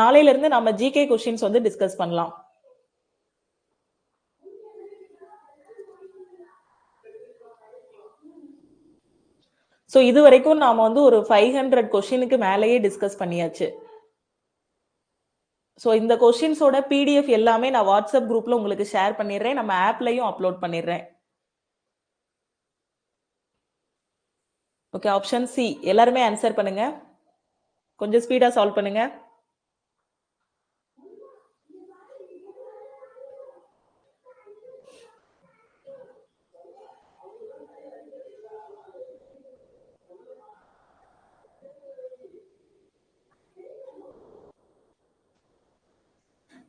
நாளையில இருந்து நம்ம ஜிகே கொஸ்டின்ஸ் வந்து டிஸ்கஸ் பண்ணலாம். ஸோ இது வரைக்கும் நாம வந்து ஒரு 500 கொஸ்டினுக்கு மேலேயே டிஸ்கஸ் பண்ணியாச்சு. ஸோ இந்த கொஸ்டின்ஸோட பிடிஎஃப் எல்லாமே நான் வாட்ஸ்அப் குரூப்ல உங்களுக்கு ஷேர் பண்ணிடுறேன். நம்ம ஆப்லையும் அப்லோட் பண்ணிடுறேன். ஓகே, ஆப்ஷன் சி எல்லாருமே ஆன்சர் பண்ணுங்க. கொஞ்சம் ஸ்பீடா சால்வ் பண்ணுங்க.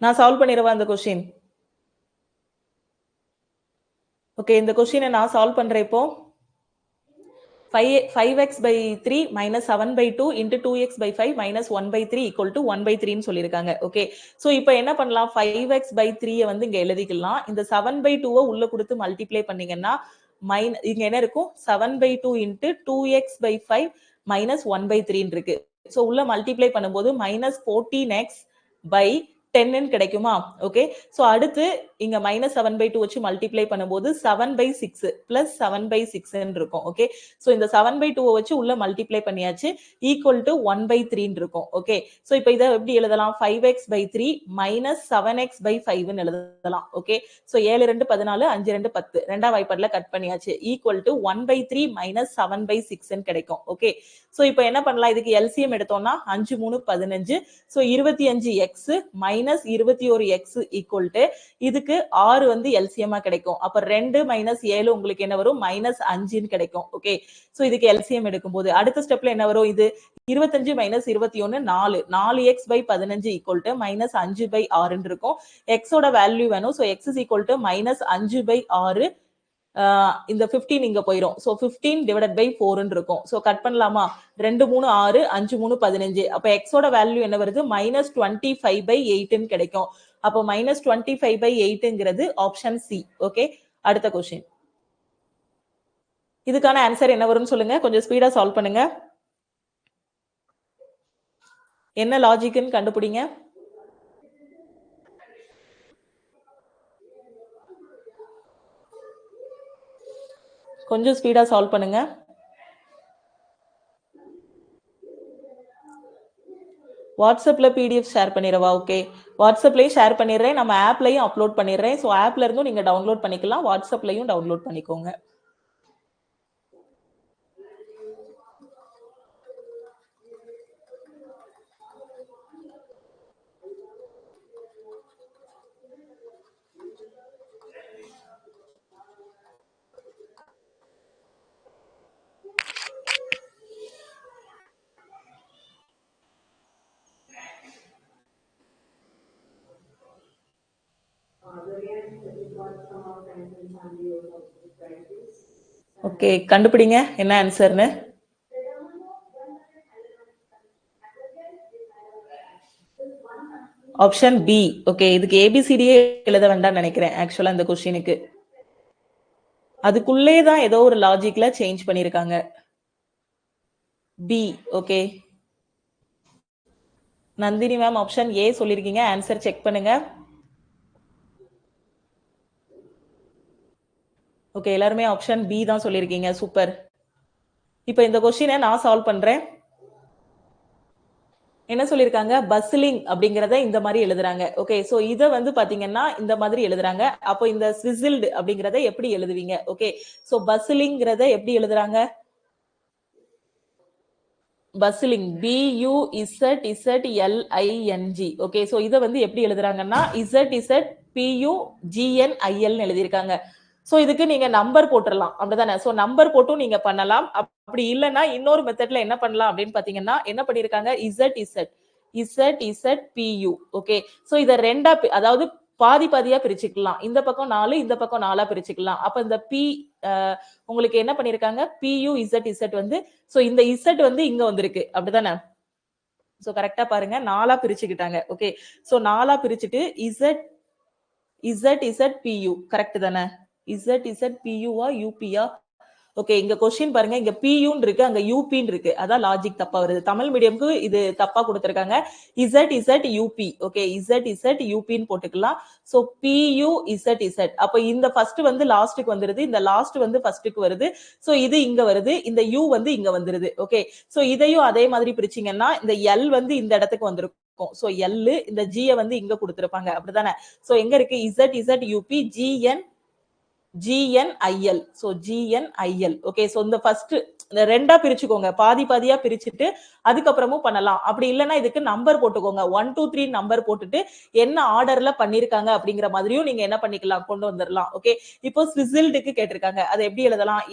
நான் சால்வ் பண்ணிடுவா அந்த கொஸ்டின். ஓகே, இந்த கொஸ்டினை நான் சால்வ் பண்றேன் இப்போ. 5x by 3 minus 7 by 2 into 2x by 5 minus 1 by 3 equal to 1 by 3 ன்னு சொல்லியிருக்காங்க. ஓகே, ஸோ இப்போ என்ன பண்ணலாம், 5x by 3 வந்து இங்க எழுதிக்கலாம். இந்த 7 by 2 உள்ள கொடுத்து மல்டிப்ளை பண்ணீங்கன்னா இங்க என்ன இருக்கும், 7 by 2 into 2x by 5 minus 1 by 3 இருக்கு. ஸோ உள்ள மல்டிப்ளை பண்ணும்போது minus 14x by 10 கிடைக்குமா? ஓகே, ஸோ அடுத்து இங்க மைனஸ் 7 by 2 வச்சு மல்டிப்ளை பண்ணும்போது 7 by 6 பிளஸ் 7 by 6 இருக்கும். ஓகே, ஸோ இந்த 7 by 2 வச்சு உள்ள மல்டிப்ளை பண்ணியாச்சு, ஈக்குவல் டு 1 by 3 இருக்கும். ஓகே, ஸோ இப்போ இதை எப்படி எழுதலாம், 5x by 3 minus 7x by 5 எழுதலாம். ஓகே, ஸோ 7 2 14 5 2 10 ரெண்டாம் வாய்ப்பாடுல கட் பண்ணியாச்சு, equal to 1 by 3 minus 7 by 6 கிடைக்கும். ஓகே, ஸோ இப்போ என்ன பண்ணலாம், இதுக்கு எல்சிஎம் எடுத்தோம்னா 5 3 15, so 25x minus 21x equal to இதுக்கு 6 வந்து எல்சிஎம்மா கிடைக்கும். அப்ப 2 மைனஸ் 7 உங்களுக்கு என்ன வரும், மைனஸ் 5 கிடைக்கும். ஓகே, சோ இதுக்கு எல்சிஎம் எடுக்கும்போது அடுத்த ஸ்டெப்ல என்ன வரும், இது 25 minus 21 4, 4x by 15 equal to minus 5 by 6 இருக்கும். எக்ஸோட வேல்யூ வேணும், so X is equal to minus 5 by 6, இந்த 15 இங்க போயிடும். சோ 15 டிவைடட் பை 4 இருக்கும். சோ கட் பண்ணலாமா, 2 3 6 5 3 15. அப்ப எக்ஸோட வேல்யூ என்ன வருது, மைனஸ் 25 by 8 கிடைக்கும். அப்போ மைனஸ் 25 by 8ங்கிறது ஆப்ஷன் சி. ஓகே, அடுத்த கொஸ்டின். இதுக்கான ஆன்சர் என்ன வரும்னு சொல்லுங்க, கொஞ்சம் ஸ்பீடா சால்வ் பண்ணுங்க. என்ன லாஜிக்னு கண்டுபிடிங்க. கொஞ்சம் ஸ்பீடா சால்வ் பண்ணுங்க. வாட்ஸ்அப்ல பிடிஎஃப் ஷேர் பண்ணிடுவா? ஓகே, வாட்ஸ்அப்லயும் ஷேர் பண்ணிடுறேன், நம்ம ஆப்லயும் அப்லோட் பண்ணிடுறேன். ஸோ ஆப்ல இருந்தும் நீங்க டவுன்லோட் பண்ணிக்கலாம், வாட்ஸ்அப்லயும் டவுன்லோட் பண்ணிக்கோங்க. ஓகே, கண்டுபிடிங்க என்ன ஆன்சர்னு. Option B. ஓகே, இதுக்கு ஏபிசிடியே எழுத வேண்டாம் நினைக்கிறேன் ஆக்சுவலா இந்த கொஸ்டினுக்கு. அதுக்குள்ளே தான் ஏதோ ஒரு லாஜிக்ல சேஞ்ச் பண்ணிருக்காங்க. B. Okay, Nandini ma'am option A சொல்லிருக்கீங்க, ஆன்சர் செக் பண்ணுங்க. ஓகே, எல்லாருமே ஆப்ஷன் பி தான் சொல்லிருக்கீங்க, சூப்பர். இப்போ இந்த கொஸ்டினை நான் சால்வ் பண்றேன். என்ன சொல்லிருக்காங்க, பஸ்லிங் அப்படிங்கறத இந்த மாதிரி எழுதுறாங்க. ஓகே, சோ இத வந்து பாத்தீங்கன்னா இந்த மாதிரி எழுதுறாங்க. அப்போ இந்த ஸ்விசில்டு அப்படிங்கறத எப்படி எழுதுவீங்க? ஓகே, சோ பஸ்லிங்கிறத எப்படி எழுதுறாங்க, பஸ்லிங் BUZZLING. ஓகே, சோ இத வந்து எப்படி எழுதுறாங்கன்னா ZZPUGNIL எழுதிருக்காங்க. சோ இதுக்கு நீங்க நம்பர் போட்டுறலாம், அப்படிதானே? சோ நம்பர் போட்டும் நீங்க பண்ணலாம். அப்படி இல்லைன்னா இன்னொரு மெத்தட்ல என்ன பண்ணலாம் அப்படின்னு பாத்தீங்கன்னா, என்ன பண்ணிருக்காங்க, ZZPU. ஓகே, சோ இத ரெண்டா, அதாவது பாதி பாதியா பிரிச்சுக்கலாம். இந்த பக்கம் 4, இந்த பக்கம் 4 பிரிச்சுக்கலாம். அப்ப இந்த பி உங்களுக்கு என்ன பண்ணிருக்காங்க, PUZZ வந்து, சோ இந்த Z வந்து இங்க வந்திருக்கு, அப்படிதானே? சோ கரெக்டா பாருங்க, 4 பிரிச்சுக்கிட்டாங்க. ஓகே, சோ 4 பிரிச்சுட்டு ZZPU கரெக்ட் தானே? ZZPUவா யூபியா? ஓகே, இங்க கொஸ்டின் பாருங்க, இங்க பியூன்னு இருக்கு, அங்க யூபின்னு இருக்கு. அதான் லாஜிக் தப்பா வருது. தமிழ் மீடியம்க்கு இது தப்பா கொடுத்திருக்காங்க. இசட் ஓகே, இசட் யூபின்னு போட்டுக்கலாம். சோ பியூ இசட். அப்ப இந்த ஃபர்ஸ்ட் வந்து லாஸ்ட்டுக்கு வந்துருது, இந்த லாஸ்ட் வந்து ஃபர்ஸ்ட்டுக்கு வருது. சோ இது இங்க வருது, இந்த யூ வந்து இங்க வந்துருது. ஓகே, சோ இதையும் அதே மாதிரி பிரிச்சீங்கன்னா இந்த எல் வந்து இந்த இடத்துக்கு வந்திருக்கும். சோ எல், இந்த ஜி வந்து இங்க கொடுத்திருப்பாங்க, அப்படிதானே? சோ எங்க இருக்கு? Z UP GNIL. So GNIL. Okay, so இந்த ஃபர்ஸ்ட் ரெண்டா பிரிச்சுக்கோங்க, பாதி பாதியா பிரிச்சுட்டு அதுக்கப்புறமும் பண்ணலாம். அப்படி இல்லைன்னா இதுக்கு நம்பர் போட்டுக்கோங்க, 1 2 3 நம்பர் போட்டுட்டு என்ன ஆர்டர்ல பண்ணிருக்காங்க அப்படிங்கிற மாதிரியும் நீங்க என்ன பண்ணிக்கலாம், கொண்டு வந்துடலாம். ஓகே, இப்போ ஸ்விசில்டுக்கு கேட்டிருக்காங்க, அதை எப்படி எழுதலாம்?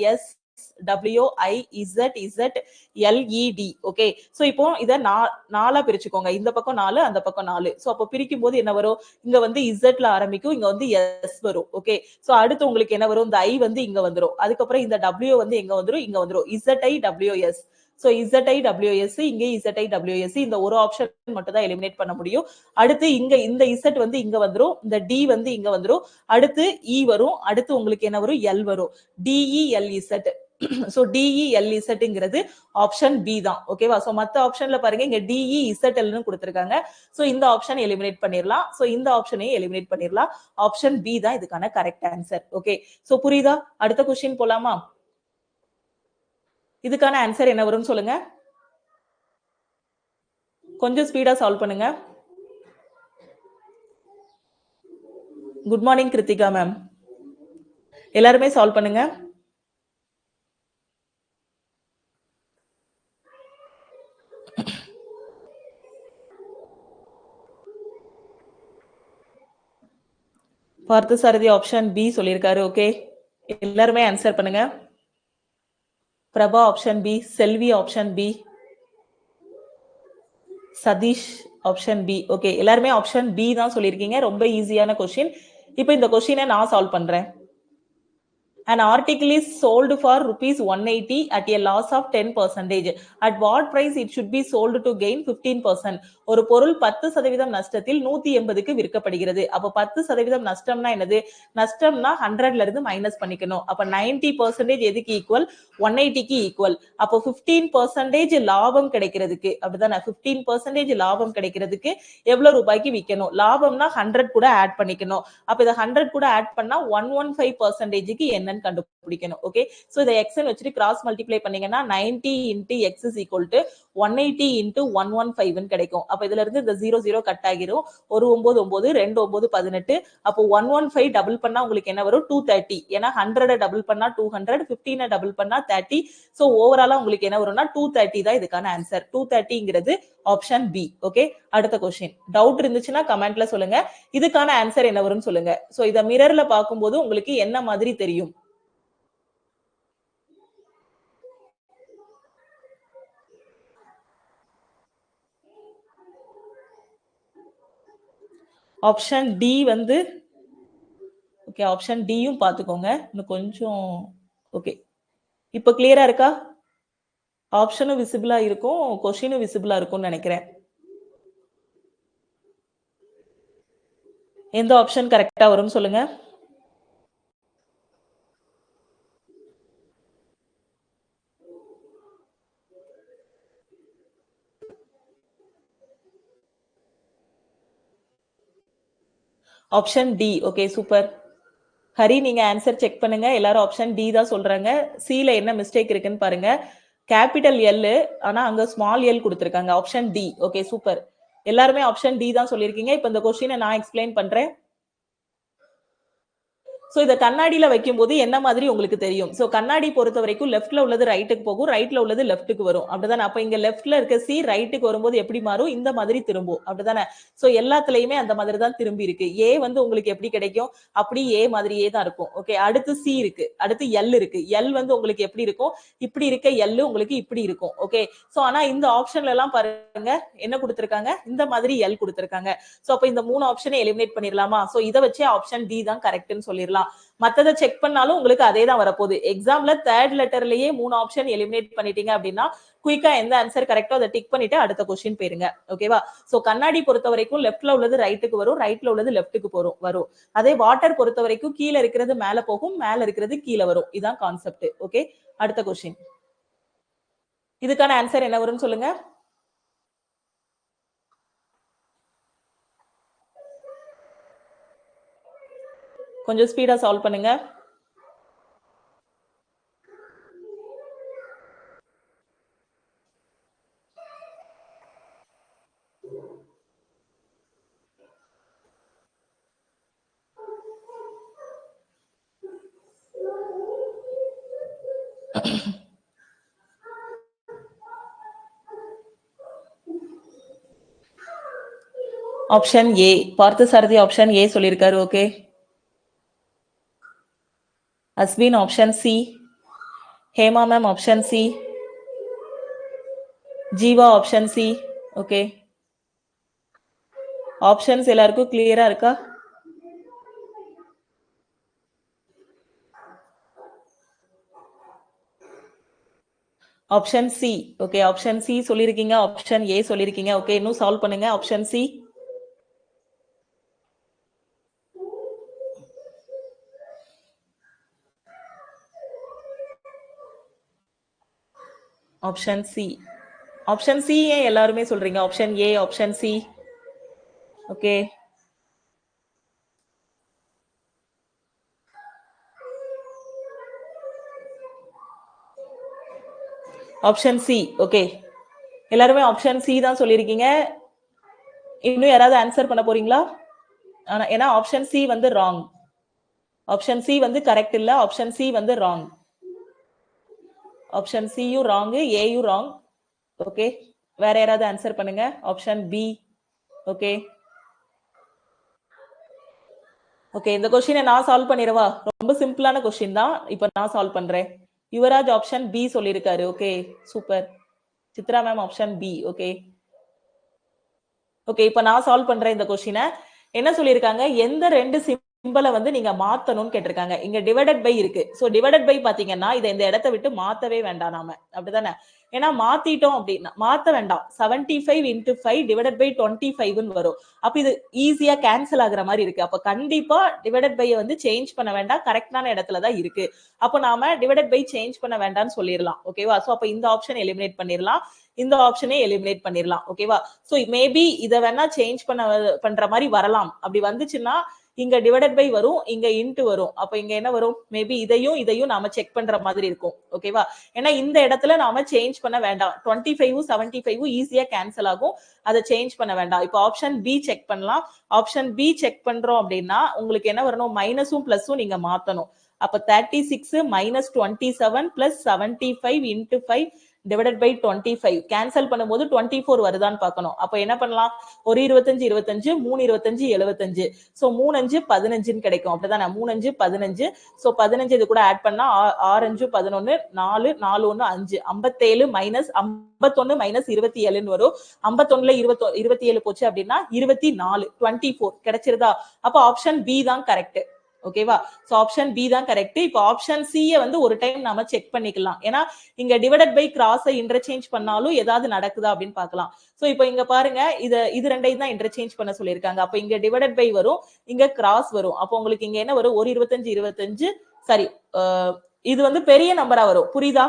SWIZZLED. ஓகே, சோ இப்போ இத நாலா பிரிச்சுக்கோங்க, இந்த பக்கம் 4, அந்த பக்கம் 4. சோ அப்போ பிரிக்கும் போது என்ன வரும்? இங்க வந்து இசட்ல ஆரம்பிக்கும், இங்க வந்து எஸ் வரும். ஓகே, சோ அடுத்து உங்களுக்கு என்ன வரும்? இந்த ஐ வந்து இங்க வந்துரும், அதுக்கப்புறம் இந்த டபிள்யூ வந்து எங்க வந்துரும்? இங்க வந்துரும். ZIWS. சோ ZIWS, இங்கே ZIWS. இந்த ஒரு ஆப்ஷன் மட்டும் தான் எலிமினேட் பண்ண முடியும். அடுத்து இங்க இந்த Z வந்து இங்க வந்துரும், இந்த D வந்து இங்க வந்துரும், அடுத்து E வரும், அடுத்து உங்களுக்கு என்ன வரும்? L வரும். DELZ. சோ DELZங்கிறது ஆப்ஷன் பி தான். ஓகேவா? சோ மத்த ஆப்ஷன்ல பாருங்க, இங்க DEZL னு கொடுத்திருக்காங்க. சோ இந்த ஆப்ஷன் எலிமினேட் பண்ணிரலாம். சோ இந்த ஆப்ஷனையும் எலிமினேட் பண்ணிரலாம். ஆப்ஷன் பி தான் இதுக்கான கரெக்ட் ஆன்சர். ஓகே, சோ புரியுதா? அடுத்த क्वेश्चन போலாமா? இதுக்கான ஆன்சர் என்ன வரும்னு சொல்லுங்க. கொஞ்சம் ஸ்பீடா சால்வ் பண்ணுங்க. Good morning Kiruthika ma'am. எல்லாருமே சால்வ் பண்ணுங்க. பார்த்து சாரதி ஆப்ஷன் பி சொல்லியிருக்காரு. ஓகே, எல்லாருமே ஆன்சர் பண்ணுங்க. Prabha option B, Selvi option B, Sathish option B. Okay, எல்லாருமே ஆப்ஷன் பி தான் சொல்லியிருக்கீங்க. ரொம்ப ஈஸியான கொஸ்டின். இப்போ இந்த கொஸ்டினை நான் சால்வ் பண்றேன். An article is sold for rupees 180 at a loss of 10%. At what price it should be sold to gain 15%? ஒரு பொருள் 10% நஷ்டத்தில் 180க்கு விற்கப்படுகிறது. அப்ப 10% நஷ்டம்னா என்னது? நஷ்டம்னா 100ல இருந்து மைனஸ் பண்ணிக்கணும். அப்ப 90% எதுக்கு ஈக்குவல்? 180க்கு ஈக்குவல். அப்போ 15% லாபம் கிடைக்கிறதுக்கு, அப்படிதானே? 15% லாபம் கிடைக்கிறதுக்கு எவ்வளவு ரூபாய்க்கு விற்கணும்? லாபம்னா 100 கூட ஆட் பண்ணிக்கணும். அப்ப இத 100 கூட ஆட் பண்ணா 115%க்கு என்னன்னு கண்டுபிடிக்கணும். ஓகே, சோ இத x ன்னு வச்சிட்டு கிராஸ் மல்டிப்ளை பண்ணீங்கன்னா 90 into x is equal to 180 into 115 ன்னு கிடைக்கும். அப்ப இதுல இருந்து இந்த 00 கட் ஆகிரும். 1 9 9, 2 9 18. அப்போ 115 டபுள் பண்ணா உங்களுக்கு என்ன வரும்? 230. ஏன்னா 100 டபுள் பண்ணா 200, 15 டபுள் பண்ணா 30. சோ ஓவராலா உங்களுக்கு என்ன வரும்னா 230 தான் இதுக்கான ஆன்சர். 230ங்கிறது ஆப்ஷன் பி. ஓகே, அடுத்த क्वेश्चन. டவுட் இருந்துச்சுன்னா கமெண்ட்ல சொல்லுங்க. இதுக்கான ஆன்சர் என்ன வரும்னு சொல்லுங்க. சோ இத மிரர்ல பாக்கும்போது உங்களுக்கு என்ன மாதிரி தெரியும்? ஆப்ஷன் டி வந்து ஓகே, ஆப்ஷன் டியும் பாத்துக்கோங்க. இன்னும் கொஞ்சம் ஓகே, இப்போ கிளியரா இருக்கா? ஆப்ஷனும் விசிபிளா இருக்கும், क्वेश्चனும் விசிபிளா இருக்கும்னு நினைக்கிறேன். எந்த ஆப்ஷன் கரெக்டா வரும்னு சொல்லுங்க. Option D. Okay, super. Hari, நீங்க ஆன்சர் செக் பண்ணுங்க. எல்லாரும் ஆப்ஷன் டி தான் சொல்றாங்க. சி ல என்ன மிஸ்டேக் இருக்குன்னு பாருங்க. கேபிட்டல் எல், ஆனா அங்க ஸ்மால் எல் கொடுத்திருக்காங்க. Option D. Okay, super. எல்லாருமே ஆப்ஷன் டி தான் சொல்லியிருக்கீங்க. இப்போ இந்த क्वेश्चனை நான் எக்ஸ்பிளைன் பண்றேன். சோ இத கண்ணாடியில வைக்கும்போது என்ன மாதிரி உங்களுக்கு தெரியும்? சோ கண்ணாடி பொறுத்த வரைக்கும் லெஃப்ட்ல உள்ளது ரைட்டுக்கு போகும், ரைட்ல உள்ளது லெஃப்ட்டுக்கு வரும், அப்படிதானே? அப்ப இங்க லெஃப்ட்ல இருக்க சி ரைட்டுக்கு வரும்போது எப்படி மாறும்? இந்த மாதிரி திரும்பும், அப்படிதானே? சோ எல்லாத்துலயுமே அந்த மாதிரி தான் திரும்பி இருக்கு. ஏ வந்து உங்களுக்கு எப்படி கிடைக்கும்? அப்படி ஏ மாதிரியே தான் இருக்கும். ஓகே, அடுத்து சி இருக்கு, அடுத்து எல் இருக்கு. எல் வந்து உங்களுக்கு எப்படி இருக்கும்? இப்படி இருக்க எல் உங்களுக்கு இப்படி இருக்கும். ஓகே, சோ ஆனா இந்த ஆப்ஷன்ல எல்லாம் பாருங்க என்ன கொடுத்திருக்காங்க? இந்த மாதிரி எல் கொடுத்திருக்காங்க. சோ அப்ப இந்த மூணு ஆப்ஷனை எலிமினேட் பண்ணிரலாமா? சோ இத வச்சே ஆப்ஷன் டி தான் கரெக்ட்னு சொல்லிரலாம். பண்ணிடலாம். மத்ததை செக் பண்ணாலும் உங்களுக்கு அதே தான் வரப்போகுது. எக்ஸாம்ல தேர்ட் லெட்டர்லயே 3 ஆப்ஷன் எலிமினேட் பண்ணிட்டீங்க அப்படின்னா குயிக்கா எந்த ஆன்சர் கரெக்டோ அதை டிக் பண்ணிட்டு அடுத்த கொஸ்டின் போயிருங்க. ஓகேவா? சோ கண்ணாடி பொறுத்த வரைக்கும் லெஃப்ட்ல உள்ளது ரைட்டுக்கு வரும், ரைட்ல உள்ளது லெஃப்ட்டுக்கு வரும். அதே வாட்டர் பொறுத்த வரைக்கும் கீழே இருக்கிறது மேல போகும், மேல இருக்கிறது கீழே வரும். இதான் கான்செப்ட். ஓகே, அடுத்த கொஸ்டின். இதுக்கான ஆன்சர் என்ன வரும்னு சொல்லுங்க. கொஞ்சம் ஸ்பீடா சால்வ் பண்ணுங்க. Option A Parthasarathy option A சொல்லியிருக்காரு. Okay, Ashwin option C, Hema ma'am option C, Jeeva option C. Okay, options எல்லாருக்கும் கிளியரா இருக்கா? Option C. Okay, option C சொல்லியிருக்கீங்க, ஆப்ஷன் ஏ சொல்லியிருக்கீங்க. ஓகே, இன்னும் சால்வ் பண்ணுங்க. Option C. Option C. Option C ஏன் எல்லாருமே சொல்றீங்க? Option A, option C. Okay, option C. Okay, எல்லாருமே ஆப்ஷன் சி தான் சொல்லியிருக்கீங்க. இன்னும் யாராவது ஆன்சர் பண்ண போறீங்களா? ஏன்னா ஆப்ஷன் சி வந்து ராங். ஆப்ஷன் சி வந்து கரெக்ட் இல்ல. ஆப்ஷன் சி வந்து ராங். ஆப்ஷன் சியும் ராங், ஏயும் ராங். ஓகே, வேற யாராவது ஆன்சர் பண்ணுங்க. Option B. ஓகே, ஓகே, இந்த கொஸ்டினை நான் சால்வ் பண்ணிடவா? ரொம்ப சிம்பிளான கொஸ்டின் தான். இப்போ நான் சால்வ் பண்றேன். யுவராஜ் ஆப்ஷன் பி சொல்லியிருக்காரு. Okay, super. Chitra ma'am option B. Okay, okay, இப்போ நான் சால்வ் பண்றேன் இந்த கொஸ்டினை. என்ன சொல்லியிருக்காங்க? எந்த ரெண்டு சிம்பலை வந்து நீங்க மாத்தணும்னு கேட்டிருக்காங்க. இங்க டிவைடட் பை இருக்கு. சோ டிவைடட் பை பாத்தீங்கன்னா இதை இந்த இடத்தை விட்டு மாத்தவே வேண்டாம் நாம, அப்படிதானே? ஏன்னா மாத்திட்டோம் அப்படின்னா மாத்த வேண்டாம். 75 இன்டு 5 டிவைடட் பை 25 வரும். அப்ப இது ஈஸியா கேன்சல் ஆகுற மாதிரி இருக்கு. அப்ப கண்டிப்பா டிவைடட் பை வந்து சேஞ்ச் பண்ண வேண்டாம், கரெக்டான இடத்துல தான் இருக்கு. அப்ப நாம டிவைடட் பை சேஞ்ச் பண்ண வேண்டாம்னு சொல்லிடலாம். ஓகேவா? சோ அப்ப இந்த ஆப்ஷன் எலிமினேட் பண்ணிடலாம், இந்த ஆப்ஷனே எலிமினேட் பண்ணிடலாம். ஓகேவா? சோ மேபி இதை வேணா சேஞ்ச் பண்ற மாதிரி வரலாம். அப்படி வந்துச்சுன்னா இங்க டிவைடட் பை வரும், இங்க இன்ட்டு வரும். அப்ப இங்க என்ன வரும்? மேபி இதையும் நாம செக் பண்ற மாதிரி இருக்கும். ஓகேவா? ஏன்னா இந்த இடத்துல நாம சேஞ்ச் பண்ண வேண்டாம். 25 75 ஈஸியா கேன்சல் ஆகும், அதை சேஞ்ச் பண்ண வேண்டாம். இப்போ ஆப்ஷன் பி செக் பண்ணலாம். ஆப்ஷன் பி செக் பண்றோம் அப்படின்னா உங்களுக்கு என்ன வரணும்? மைனஸும் பிளஸும் நீங்க மாத்தணும். அப்ப 36 minus 27 plus 75 into 5 divided by 25 cancel பண்ணும்போது 24 வருதான்னு பார்க்கணும். அப்ப என்ன பண்ணலாம்? ஒரு 25 25, 3 25 75. சோ 3 5 15 கிடைக்கும். அப்படிதானே? 3 5 15. சோ 15 இது கூட ஆட் பண்ணா 6 5 11, 4 4 1 5, 57 மைனஸ் 51 மைனஸ் 27 வரும். 51ல 27 போச்சு அப்படின்னா 24 24 கிடைச்சிருதா? அப்ப ஆப்ஷன் பி தான் கரெக்ட். ஓகேவா? சோ ஆப்ஷன் பி தான் கரெக்ட். இப்போ ஆப்ஷன் சி வந்து ஒரு டைம் நாம செக் பண்ணிக்கலாம். ஏன்னா இங்க டிவைடட் பை கிராஸை இன்டர்சேஞ்ச் பண்ணாலும் ஏதாவது நடக்குதா அப்படின்னு பார்க்கலாம். சோ இப்போ இங்க பாருங்க, இது ரெண்டையும் தான் இன்டர்சேஞ்ச் பண்ண சொல்லியிருக்காங்க. அப்ப இங்க டிவைடட் பை வரும், இங்க கிராஸ் வரும். அப்போ உங்களுக்கு இங்க என்ன வரும்? ஒரு 25 25 சரி, இது வந்து பெரிய நம்பரா வரும். புரியுதா?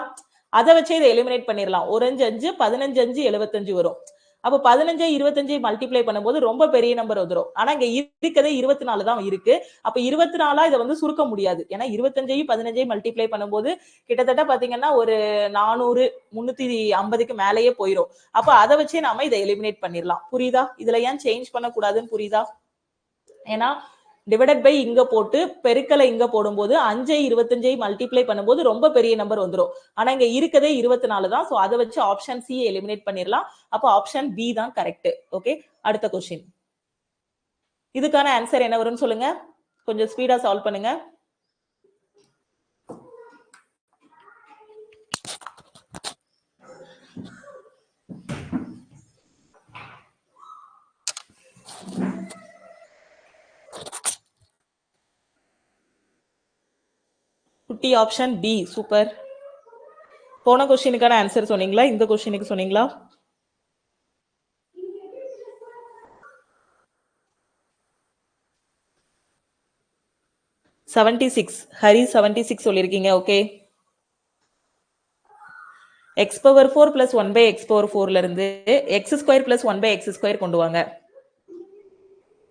அதை வச்சு இதை எலிமினேட் பண்ணிடலாம். ஒரு 5 5 15 5 75 வரும். அப்ப 15 25 மல்டிப்ளை பண்ணும்போது ரொம்ப பெரிய நம்பர் வந்துடும். ஆனா இங்க இருக்கிறதே 24 தான் இருக்கு. அப்ப 24 இதை வந்து சுருக்க முடியாது. ஏன்னா 25 15 மல்டிப்ளை பண்ணும்போது கிட்டத்தட்ட பாத்தீங்கன்னா ஒரு 400 350க்கு மேலேயே போயிடும். அப்ப அதை வச்சே நாம இதை எலிமினேட் பண்ணிடலாம். புரியுதா? இதுல ஏன் சேஞ்ச் பண்ணக்கூடாதுன்னு புரியுதா? ஏன்னா டிவைடட் பை இங்க போட்டு பெருக்கலை இங்க போடும்போது 5 25 மல்டிப்ளை பண்ணும்போது ரொம்ப பெரிய நம்பர் வந்துடும். ஆனா இங்க இருக்கதே 24 தான். சோ அதை வச்சு ஆப்ஷன் சி எலிமினேட் பண்ணிடலாம். அப்போ ஆப்ஷன் பி தான் கரெக்ட். ஓகே, அடுத்த கொஸ்டின். இதுக்கான ஆன்சர் என்ன வரும்னு சொல்லுங்க. கொஞ்சம் ஸ்பீடா சால்வ் பண்ணுங்க. குட்டி ஆப்ஷன் பி. சூப்பர். போன கொஸ்டினுக்கான ஆன்சர் சொன்னீங்களா, இந்த கொஸ்டினுக்கு சொன்னீங்களா? ஹரி 76 சொல்லியிருக்கீங்க. Okay. x power 4 plus 1 by x power 4ல இருந்து X square plus 1 by X square கொண்டு வாங்க.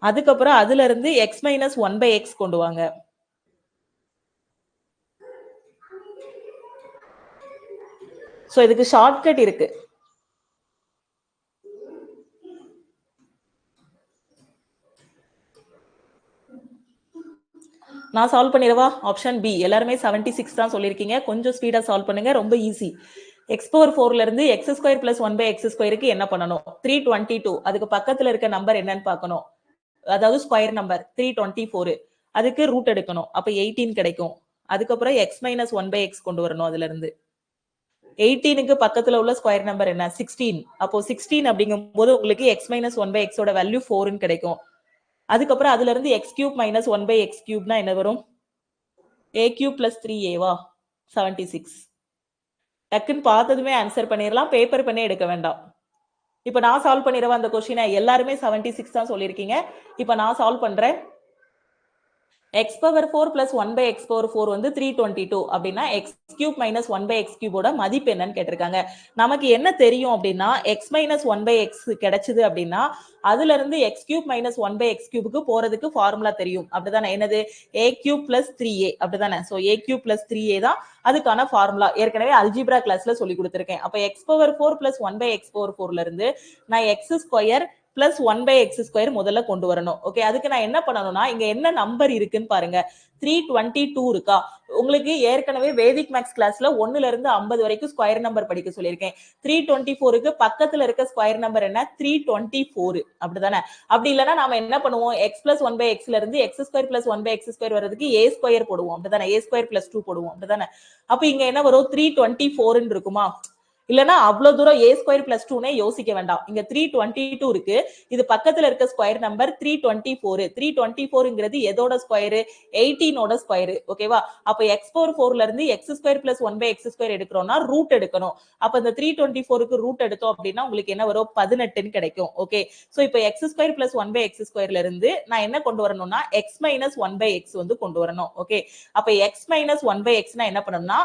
அதுக்கப்புறம் அதுல இருந்து எக்ஸ் மைனஸ் 1 பை எக்ஸ் கொண்டு வாங்க. சோ இதுக்கு ஷார்ட்கட் இருக்கு. நான் சால்வ் பண்ணிடவா? Option B. எல்லாருமே 76 தான் சொல்லியிருக்கீங்க. கொஞ்சம் ஸ்பீடா சால்வ் பண்ணுங்க, ரொம்ப ஈஸி. எக்ஸ் பவர் 4ல இருந்து X square plus 1 by x ஸ்கொயருக்கு என்ன பண்ணணும்? 322. அதுக்கு பக்கத்துல இருக்க நம்பர் என்னன்னு பார்க்கணும். அதாவது ஸ்கொயர் நம்பர் 324. அதுக்கு ரூட் எடுக்கணும். அப்ப 18 கிடைக்கும். அதுக்கப்புறம் எக்ஸ் மைனஸ் 1 பை எக்ஸ் கொண்டு வரணும். அதுல இருந்து 18க்கு பக்கத்துல உள்ள ஸ்கொயர் நம்பர் என்ன? 16. அப்போ 16 அப்படிங்கும் போது உங்களுக்கு எக்ஸ் மைனஸ் 1 பை எக்ஸோட வேல்யூ 4ன்னு கிடைக்கும். அதுக்கப்புறம் அதுல இருந்து x cube minus 1 by x கியூப்னா என்ன வரும்? a cube plus 3a 76. டக்குன்னு பார்த்ததுமே ஆன்சர் பண்ணிடலாம், பேப்பர் பண்ணே எடுக்க வேண்டாம். இப்ப நான் சால்வ் பண்ணிடுவேன் அந்த கொஸ்டினை. எல்லாருமே 76 தான் சொல்லியிருக்கீங்க. இப்ப நான் சால்வ் பண்றேன். x power 4 plus 1 by x power 4 வந்து 322 அப்படின்னா x cube minus 1 by x கியூபோட மதிப்பு என்னன்னு கேட்டிருக்காங்க. நமக்கு என்ன தெரியும் அப்படின்னா எக்ஸ் மைனஸ் 1 பை எக்ஸ் கிடைச்சது அப்படின்னா அதுல இருந்து x cube minus 1 by x கியூபுக்கு போறதுக்கு ஃபார்முலா தெரியும். அப்படிதானே? என்னது? a cube plus 3a. அப்படிதானே? So a cube plus 3a தான் அதுக்கான ஃபார்முலா. ஏற்கனவே அல்ஜிப்ரா கிளாஸ்ல சொல்லி கொடுத்திருக்கேன். அப்ப x power 4 plus 1 by x power 4ல இருந்து நான் x square plus 1 by X square முதல்ல கொண்டு வரணும். ஓகே. அதுக்கு நான் என்ன பண்ணணும்னா இங்க என்ன நம்பர் இருக்குன்னு பாருங்க. 322 இருக்கா? உங்களுக்கு ஏற்கனவே வேதிக் மேக்ஸ் கிளாஸ்ல 1ல இருந்து 50 வரைக்கும் ஸ்கொயர் நம்பர் படிக்க சொல்லியிருக்கேன். 324க்கு பக்கத்துல இருக்க ஸ்கொயர் நம்பர் என்ன? 324. அப்படிதானே? அப்படி இல்லைன்னா நாம என்ன பண்ணுவோம்? எக்ஸ் பிளஸ் 1 பை எக்ஸ்ல இருந்து X square plus 1 by X square வர்றதுக்கு ஏ ஸ்கொயர் போடுவோம். அப்படிதானே? ஏ ஸ்கொயர் பிளஸ் 2 போடுவோம். அப்படிதானே? அப்ப இங்க என்ன வரும்? 324 இருக்குமா? இல்லனா அவ்வளவு தூரம் a ஸ்கொயர் பிளஸ் 2 யோசிக்க வேண்டாம். இங்க 322 இருக்கு. இது பக்கத்துல இருக்க ஸ்கொயர் நம்பர் 324. 324ங்கிறது எதோட ஸ்கொயர்? 18 ஓட ஸ்கொயர். ஓகேவா? அப்ப எக்ஸ் பவர் 4ல இருந்து X square plus 1 by X square எடுக்கிறோம்னா ரூட் எடுக்கணும். அப்ப இந்த 324க்கு ரூட் எடுத்தோம் அப்படின்னா உங்களுக்கு என்ன வரும்? 18ன்னு கிடைக்கும். ஓகே. சோ இப்போ x square plus 1 by x ஸ்கொயர்ல இருந்து நான் என்ன கொண்டு வரணும்னா எக்ஸ் மைனஸ் 1 பை எக்ஸ் வந்து கொண்டு வரணும். ஓகே. அப்ப எக்ஸ் மைனஸ் 1 பை எக்ஸ்னா என்ன பண்ணணும்னா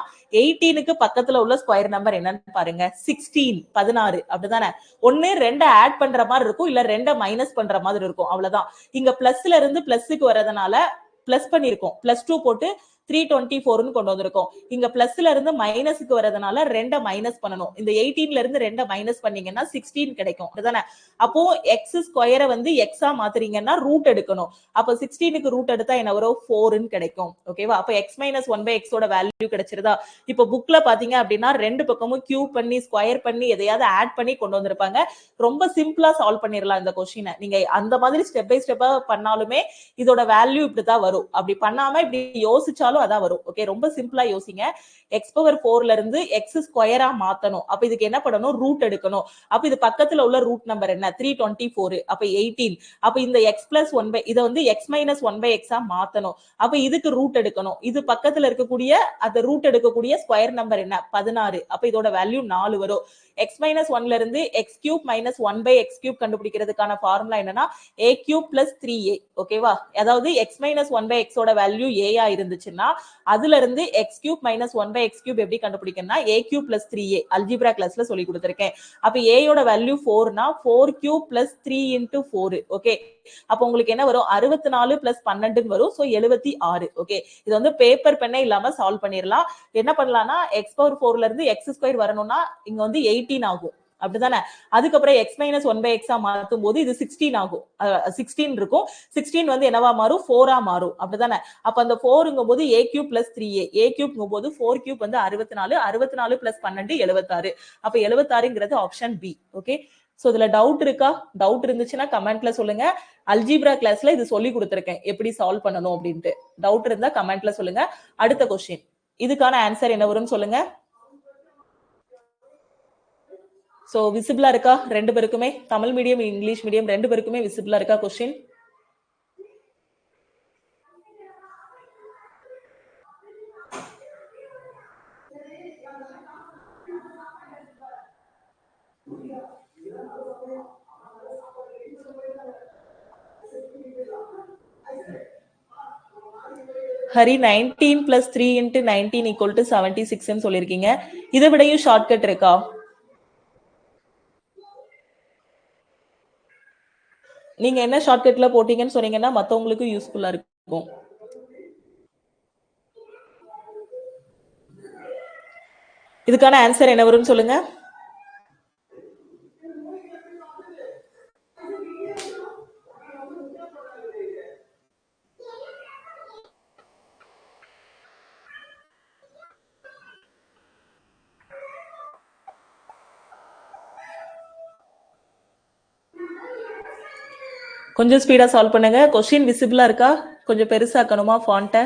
18க்கு பக்கத்துல உள்ள ஸ்கொயர் நம்பர் என்னன்னு பாருங்க. 16 16. அப்படிதானே? ஒன்னு 2 ஆட் பண்ற மாதிரி இருக்கும், இல்ல 2 மைனஸ் பண்ற மாதிரி இருக்கும். அவ்வளவுதான். இங்க பிளஸ்ல இருந்து பிளஸ்க்கு வரதுனால பிளஸ் பண்ணிருக்கோம். பிளஸ் 2 போட்டு 324 கொண்டு வந்திருக்கோம். இங்க பிளஸ்ல இருந்து மைனஸ்க்கு வரதுனால 2 மைனஸ் பண்ணணும். இந்த 18ல இருந்து 2 மைனஸ் பண்ணீங்கன்னா 16 கிடைக்கும். அதுதானே? அப்போ எக்ஸ் ஸ்கொயரை வந்து எக்ஸா மாத்துறீங்கன்னா ரூட் எடுக்கணும். அப்ப 16க்கு ரூட் எடுத்தா என்ன வரும்? 4ன்னு கிடைக்கும். ஓகேவா? அப்ப எக்ஸ் மைனஸ் 1 பை எக்ஸோட வேல்யூ கிடைச்சிருதா? இப்ப புக்ல பாத்தீங்க அப்படின்னா ரெண்டு பக்கமும் கியூப் பண்ணி ஸ்கொயர் பண்ணி எதையாவது ஆட் பண்ணி கொண்டு வந்திருப்பாங்க. ரொம்ப சிம்பிளா சால்வ் பண்ணிடலாம் இந்த கொஸ்டினை. நீங்க அந்த மாதிரி ஸ்டெப் பை ஸ்டெப்பா பண்ணாலுமே இதோட வேல்யூ இப்படிதான் வரும். அப்படி பண்ணாம இப்படி யோசிச்சாலும் அதான் வரும். ஓகே. ரொம்ப சிம்பிளா யோசிங்க. எக்ஸ் பவர் 4ல இருந்து எக்ஸ் ஸ்கொயரா மாத்தணும். அப்ப இதுக்கு என்ன பண்ணணும்? ரூட் எடுக்கணும். அப்ப இது பக்கத்துல உள்ள ரூட் நம்பர் என்ன? 324. அப்ப 18. அப்ப இந்த எக்ஸ் பிளஸ் 1 பை இதை வந்து எக்ஸ் மைனஸ் 1 பை எக்ஸா மாத்தணும். அப்ப இதுக்கு ரூட் எடுக்கணும். இது பக்கத்துல இருக்கக்கூடிய அந்த ரூட் எடுக்கக்கூடிய ஸ்கொயர் நம்பர் என்ன? 16. அப்ப இதோட வேல்யூ 4 வரும். எக்ஸ் மைனஸ் 1ல இருந்து x cube minus 1 by x cube கண்டுபிடிக்கிறதுக்கான ஃபார்முலா என்னன்னா a கியூப் பிளஸ் 3a. ஓகேவா? அதாவது எக்ஸ் மைனஸ் 1 பை எக்ஸோட வேல்யூ a இருந்துச்சுன்னா அதுல இருந்து x cube minus 1 by x cube எப்படி கண்டுபிடிக்கணும்னா a cube plus 3a algebra கிளாஸ்ல சொல்லி கொடுத்திருக்கேன். அப்ப a யோட வேல்யூ 4னா 4 கியூப் பிளஸ் 3 இன்டு 4. ஓகே. அப்ப உங்களுக்கு என்ன வரும்? 64 பிளஸ் 12 வரும். சோ 76. ஓகே. இது வந்து பேப்பர் பெண்ணே இல்லாம சால்வ் பண்ணிடலாம். என்ன பண்ணலாம்னா எக்ஸ் பவர் 4ல இருந்து எக்ஸ் ஸ்கொயர் வரணும்னா இங்க வந்து 18 ஆகும். அப்படிதானே? அதுக்கப்புறம் எக்ஸ் மைனஸ் 1 பை எக்ஸா மாத்தும் போது இது 16 ஆகும். 16 இருக்கும். 16 வந்து என்னவா மாறும்? 4ஆ மாறும். அப்படிதானே? அப்ப அந்த 4ங்கும் போது a cube plus 3a. a கியூப்ங்கும் போது 4 கியூப் வந்து 64. 64 பிளஸ் 12 76. அப்ப 76ங்கிறது ஆப்ஷன் பி. ஓகே. சோ இதுல டவுட் இருக்கா? டவுட் இருந்துச்சுன்னா கமெண்ட்ல சொல்லுங்க. அல்ஜிப்ரா கிளாஸ்ல இது சொல்லி கொடுத்திருக்கேன் எப்படி சால்வ் பண்ணணும் அப்படின்ட்டு. டவுட் இருந்தா கமெண்ட்ல சொல்லுங்க. அடுத்த கொஸ்டின். இதுக்கான ஆன்சர் என்ன வரும்னு சொல்லுங்க. சோ விசிபிளா இருக்கா? ரெண்டு பேருக்குமே தமிழ் மீடியம் இங்கிலீஷ் மீடியம் ரெண்டு பேருக்குமே விசிபிளா இருக்கா question? Hari 19 plus 3 into 19 equal to 76 ன்னு சொல்லிருக்கீங்க. இதை விடையும் ஷார்ட்கட் இருக்கா? நீங்க என்ன ஷார்ட்கட்ல போட்டீங்கன்னு சொன்னீங்கன்னா மத்தவங்களுக்கு யூஸ்ஃபுல்லா இருக்கும். இதுக்கான ஆன்சர் என்ன வரும்னு சொல்லுங்க. கொஞ்சம் ஸ்பீடா சால்வ் பண்ணுங்க. கொஸ்டின் விசிபிளா இருக்கா? கொஞ்சம் பெருசாக்கணுமா ஃபாண்ட்டை?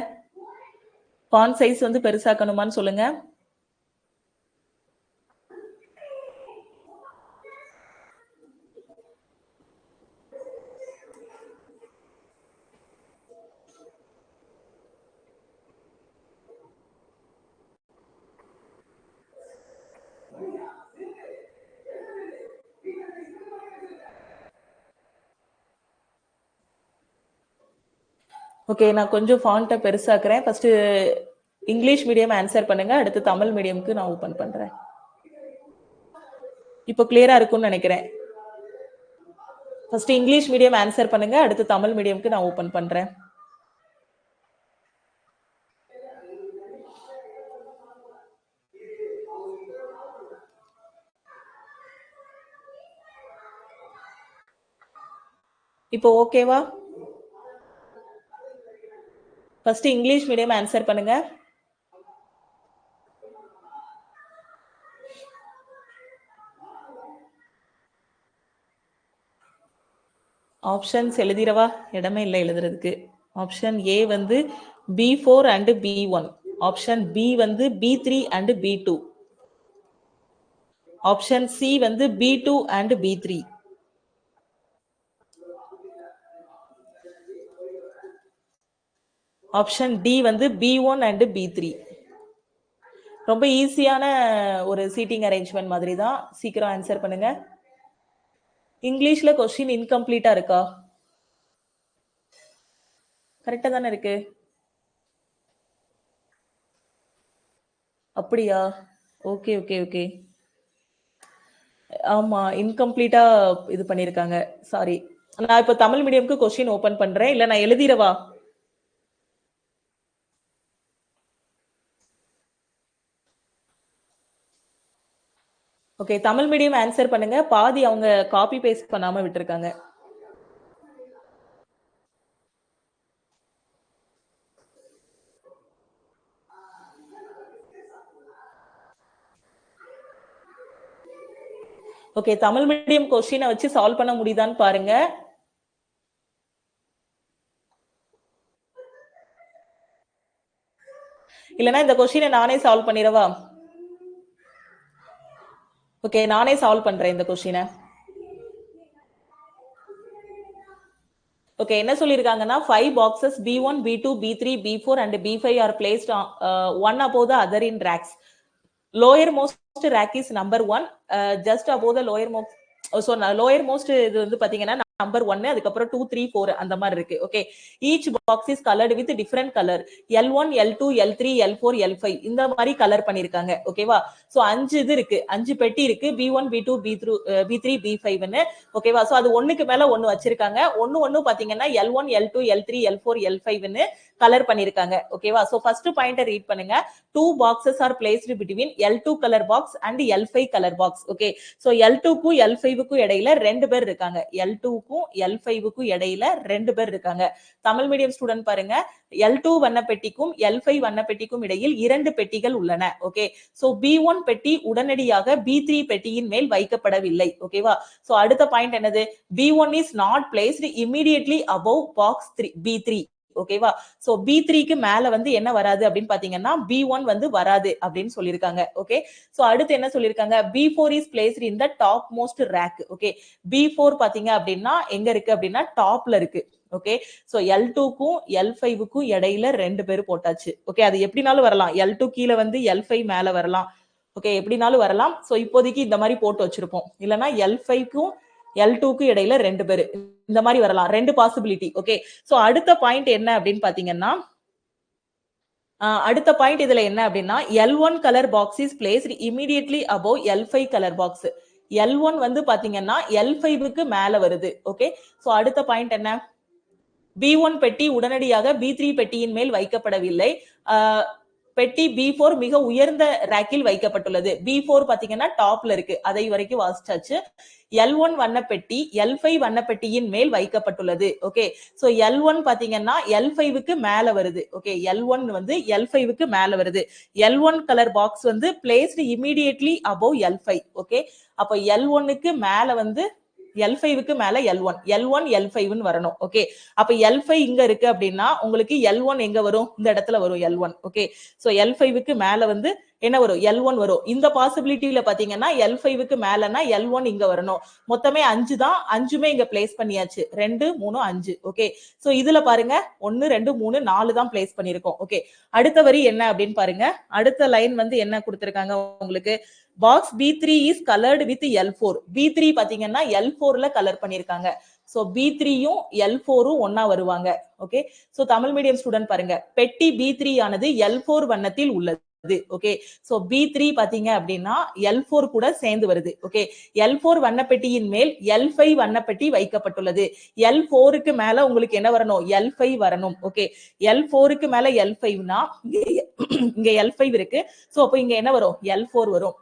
ஃபாண்ட் சைஸ் வந்து பெருசாக்கணுமான்னு சொல்லுங்க. ஓகே, நான் கொஞ்சம் ஃபாண்ட்டை பெருசாக்குறேன். ஃபர்ஸ்ட் இங்கிலீஷ் மீடியம் ஆன்சர் பண்ணுங்க, அடுத்து தமிழ் மீடியம்க்கு நான் ஓபன் பண்றேன். இப்போ கிளியரா இருக்கும்னு நினைக்கிறேன். ஃபர்ஸ்ட் இங்கிலீஷ் மீடியம் ஆன்சர் பண்ணுங்க, அடுத்து தமிழ் மீடியம்க்கு நான் ஓபன் பண்றேன். இப்போ ஓகேவா? ஃபர்ஸ்ட் இங்கிலீஷ் மீடியம் ஆன்சர் பண்ணுங்க. ஆப்ஷன்ஸ் எழுதிரவா? இடமே இல்லை எழுதுறதுக்கு. ஆப்ஷன் ஏ வந்து B4 and B1. Option B வந்து B3 and B2. Option C வந்து B2 and B3. Option D வந்து B1 and B3. ரொம்ப ஈஸியான ஒரு சீட்டிங் அரேஞ்ச்மெண்ட் மாதிரி தான். சீக்கிரம் ஆன்சர் பண்ணுங்க. இங்கிலீஷ்ல கொஸ்டின் இன்கம்ப்ளீட்டா இருக்கா? கரெக்டா தானே இருக்கு? அப்படியா? Okay okay okay. ஆமா, இன்கம்ப்ளீட்டா இது பண்ணிருக்காங்க. சாரி. நான் இப்ப தமிழ் மீடியம்க்கு கொஸ்டின் ஓபன் பண்றேன். இல்ல நான் எழுதிரவா? ஓகே, தமிழ் மீடியம் ஆன்சர் பண்ணுங்க. பாதி அவங்க காப்பி பேஸ்ட் பண்ணாம விட்டுருக்காங்க. ஓகே, தமிழ் மீடியம் கொஸ்டினை வச்சு சால்வ் பண்ண முடியுதான்னு பாருங்க. இல்லைன்னா இந்த கொஸ்டினை நானே சால்வ் பண்ணிடவா? ஓகே, நானே சால்வ் பண்றேன் இந்த கொஸ்டினை. ஓகே, என்ன சொல்லிருக்காங்கன்னா 5 boxes B1, B2, B3, B4 and B5 are placed on, one above the other in racks. Lower most rack is number 1, just above the lower most. So lower most இது வந்து பாத்தீங்கன்னா number 1, அதுக்கப்புறம் 2 3 4 அந்த மாதிரி இருக்கு. Okay, each box is coloured with different colour. L1 L2 L3 L4 L5 இந்த மாதிரி colour பண்ணிருக்காங்க. ஓகேவா? சோ 5 இது இருக்கு, 5 பெட்டி இருக்கு. B1 B2 B3 B5 ன்னு. ஓகேவா? சோ அது ஒண்ணுக்கு மேல ஒண்ணு வச்சிருக்காங்க. ஒண்ணு பாத்தீங்கன்னா L1 L2 L3 L4 L5 ன்னு கலர் பண்ணிருக்காங்க. ஓகேவா? சோ ஃபர்ஸ்ட் பாயிண்ட ரீட் பண்ணுங்க. 2 boxes are placed between L2 color box and L5 color box. Okay, so L2 க்கும் L5 க்கும் இடையில ரெண்டு பேர் இருக்காங்க. L2 க்கும் L5 க்கும் இடையில ரெண்டு பேர் இருக்காங்க. தமிழ் மீடியம் ஸ்டூடெண்ட் பாருங்க, L2 வண்ணப்பெட்டிக்கும் L5 வண்ணப்பெட்டிக்கும் இடையில் 2 பெட்டிகள் உள்ளன. ஓகே, சோ B1 பெட்டி உடனடியாக B3 பெட்டியின் மேல் வைக்கப்படவில்லை. ஓகேவா? சோ அடுத்த பாயிண்ட் என்னது? B1 is not placed immediately above box B3. ஓகேவா? சோ B3க்கு மேல வந்து என்ன வராது அப்படின்னு பாத்தீங்கன்னா B1 வந்து வராது அப்படின்னு சொல்லிருக்காங்க. ஓகே, சோ அடுத்து என்ன சொல்லிருக்காங்க? B4 is placed in the top most rack. Okay, B4 பாத்தீங்க அப்படின்னா எங்க இருக்கு அப்படின்னா டாப்ல இருக்கு. ஓகே, சோ L2 க்கும் L5 க்கும் இடையில ரெண்டு பேர் போட்டாச்சு. ஓகே, அது எப்படினாலும் வரலாம். L2 கீழே வந்து L5 மேல வரலாம். ஓகே, எப்படினாலும் வரலாம். சோ இப்போதைக்கு இந்த மாதிரி போட்டு வச்சிருப்போம். இல்லனா L5 க்கும் L2 க்கு இடையில ரெண்டு பேர் இந்த மாதிரி வரலாம். ரெண்டு பாசிபிலிட்டி. ஓகே, சோ அடுத்த பாயிண்ட் என்ன அப்படின்னு பாத்தீங்கன்னா அடுத்த பாயிண்ட் இதுல என்ன அப்படின்னா L1 colour box is placed immediately above L5 colour box. L1 வந்து பாத்தீங்கன்னா L5க்கு மேல வருது. ஓகே, சோ அடுத்த பாயிண்ட் என்ன, B1 பெட்டி உடனடியாக B3 பெட்டியின் மேல் வைக்கப்படவில்லை. பெட்டி B4 மிக உயர்ந்த ரேக்கில் வைக்கப்பட்டுள்ளது. B4 பாத்தீங்கன்னா டாப்ல இருக்கு, அதை வரைக்கும் வாசிச்சாச்சு. L1 வண்ணப்பெட்டி L5 வண்ணப்பெட்டியின் மேல் வைக்கப்பட்டுள்ளது. ஓகே, சோ L1 பாத்தீங்கன்னா L5க்கு மேல வருது. ஓகே, L1 வந்து L5க்கு மேல வருது. L1 கலர் பாக்ஸ் வந்து placed immediately above L5. Okay, அப்ப L1க்கு மேல வந்து L5க்கு மேல L1 L5ன்னு வரணும். ஓகே, அப்ப L5 இங்க இருக்கு அப்படின்னா உங்களுக்கு L1 எங்க வரும், இந்த இடத்துல வரும் L1. ஓகே, சோ L5க்கு மேல வந்து என்ன வரும், L1 வரும். இந்த பாசிபிலிட்டியில பாத்தீங்கன்னா L5க்கு மேலனா L1 இங்க வரணும். மொத்தமே 5 தான், 5மே இங்க பிளேஸ் பண்ணியாச்சு. 2 3 5. ஓகே, சோ இதுல பாருங்க 1 2 3 4 தான் பிளேஸ் பண்ணிருக்கோம். ஓகே, அடுத்த வரி என்ன அப்படின்னு பாருங்க. அடுத்த லைன் வந்து என்ன கொடுத்திருக்காங்க உங்களுக்கு, box B3 is coloured with L4. B3 பாத்தீங்கன்னா L4ல கலர் பண்ணிருக்காங்க. சோ B3யும் L4ம் ஒன்னா வருவாங்க. Okay, so Tamil medium student பாருங்க, பெட்டி B3 ஆனது L4 வண்ணத்தில் உள்ளது. ஓகே, சோ B3 பாத்தீங்க அப்படின்னா L4 கூட சேர்ந்து வருது. ஓகே, L4 வண்ணப்பெட்டியின் மேல் L5 வண்ணப்பெட்டி வைக்கப்பட்டுள்ளது. L4க்கு மேல உங்களுக்கு என்ன வரணும், L5 வரணும். ஓகே, L4க்கு மேல L5னா இங்க L5 இருக்கு. சோ அப்ப இங்க என்ன வரும், L4 வரும்.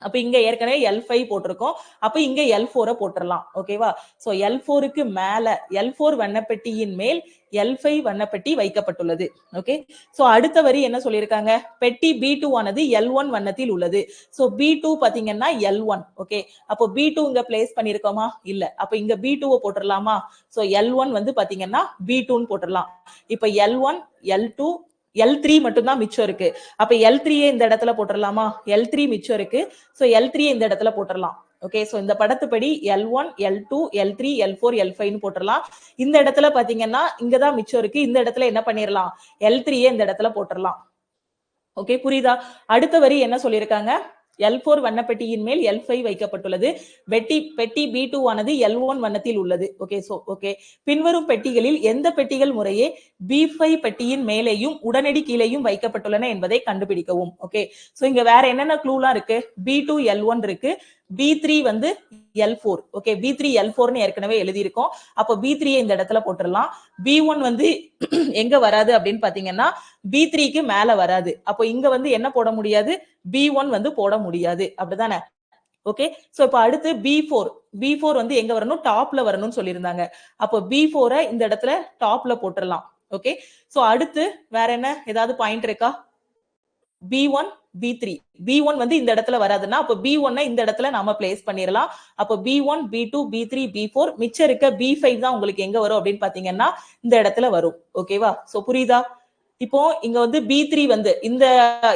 அப்ப இங்க ஏற்கனவே L5 போட்டிருக்கோம், அப்ப இங்க L4 போட்டுறலாம். ஓகேவா, சோ L4க்கு மேல L4 வண்ணப்பெட்டியின் மேல் L5 வண்ணப்பெட்டி வைக்கப்பட்டுள்ளது. ஓகே, சோ அடுத்த வரி என்ன சொல்லியிருக்காங்க, பெட்டி B2 ஆனது L1 வண்ணத்தில் உள்ளது. சோ B2 பாத்தீங்கன்னா L1. ஓகே, அப்போ B2 இங்க பிளேஸ் பண்ணிருக்கோமா, இல்ல, அப்ப இங்க B2 போட்டுடலாமா. சோ L1 வந்து பாத்தீங்கன்னா B2ன்னு போட்டுடலாம். இப்ப L1 L2 L3 மட்டும் தான் மிச்சம் இருக்கு. அப்ப L3 இந்த இடத்துல போட்டுடலாமா, L3 மிச்சம் இருக்கு. சோ L3 இந்த இடத்துல போட்டுடலாம். ஓகே, சோ இந்த படத்துப்படி L1 L2 L3 L4 L5 ன்னு போட்டுடலாம். இந்த இடத்துல பாத்தீங்கன்னா இங்கதான் மிச்சம் இருக்கு, இந்த இடத்துல என்ன பண்ணிரலாம், L3 இந்த இடத்துல போட்டுடலாம். ஓகே, புரியுதா. அடுத்த வரி என்ன சொல்லியிருக்காங்க, L4 வண்ணப்பெட்டியின் மேல் L5 வைக்கப்பட்டுள்ளது. பெட்டி B2 ஆனது L1 வண்ணத்தில் உள்ளது. ஓகே, சோ ஓகே, பின்வரும் பெட்டிகளில் எந்த பெட்டிகள் முறையே B5 பெட்டியின் மேலேயும் உடனடி கீழேயும் வைக்கப்பட்டுள்ளன என்பதை கண்டுபிடிக்கவும். ஓகே, சோ இங்க வேற என்னென்ன க்ளூலாம் இருக்கு, B2 L1 இருக்கு, B3 வந்து L4. ஓகே, B3 L4ன்னு ஏற்கனவே எழுதி இருக்கோம். அப்ப B3 இந்த இடத்துல போட்டுடலாம். B1 வந்து எங்க வராது அப்படின்னு பாத்தீங்கன்னா B3க்கு மேல வராது. அப்போ இங்க வந்து என்ன போட முடியாது, B1 வந்து போட முடியாது, அப்படிதானே. ஓகே, சோ இப்ப அடுத்து B4 வந்து எங்க வரணும், டாப்ல வரணும்னு சொல்லியிருந்தாங்க. அப்போ B4 இந்த இடத்துல டாப்ல போட்டுடலாம். ஓகே, சோ அடுத்து வேற என்ன, ஏதாவது பாயிண்ட் இருக்கா, B1 B1 வந்து இந்த இடத்துல வராதுன்னா அப்ப B1 இந்த இடத்துல நாம பிளேஸ் பண்ணிரலாம். அப்ப B1 B2 B3 B4 மிச்சம் இருக்க B5 தான் உங்களுக்கு எங்க வரும் அப்படின்னு பாத்தீங்கன்னா இந்த இடத்துல வரும். ஓகேவா, சோ புரியுதா. இப்போ இங்க வந்து B3 வந்து இந்த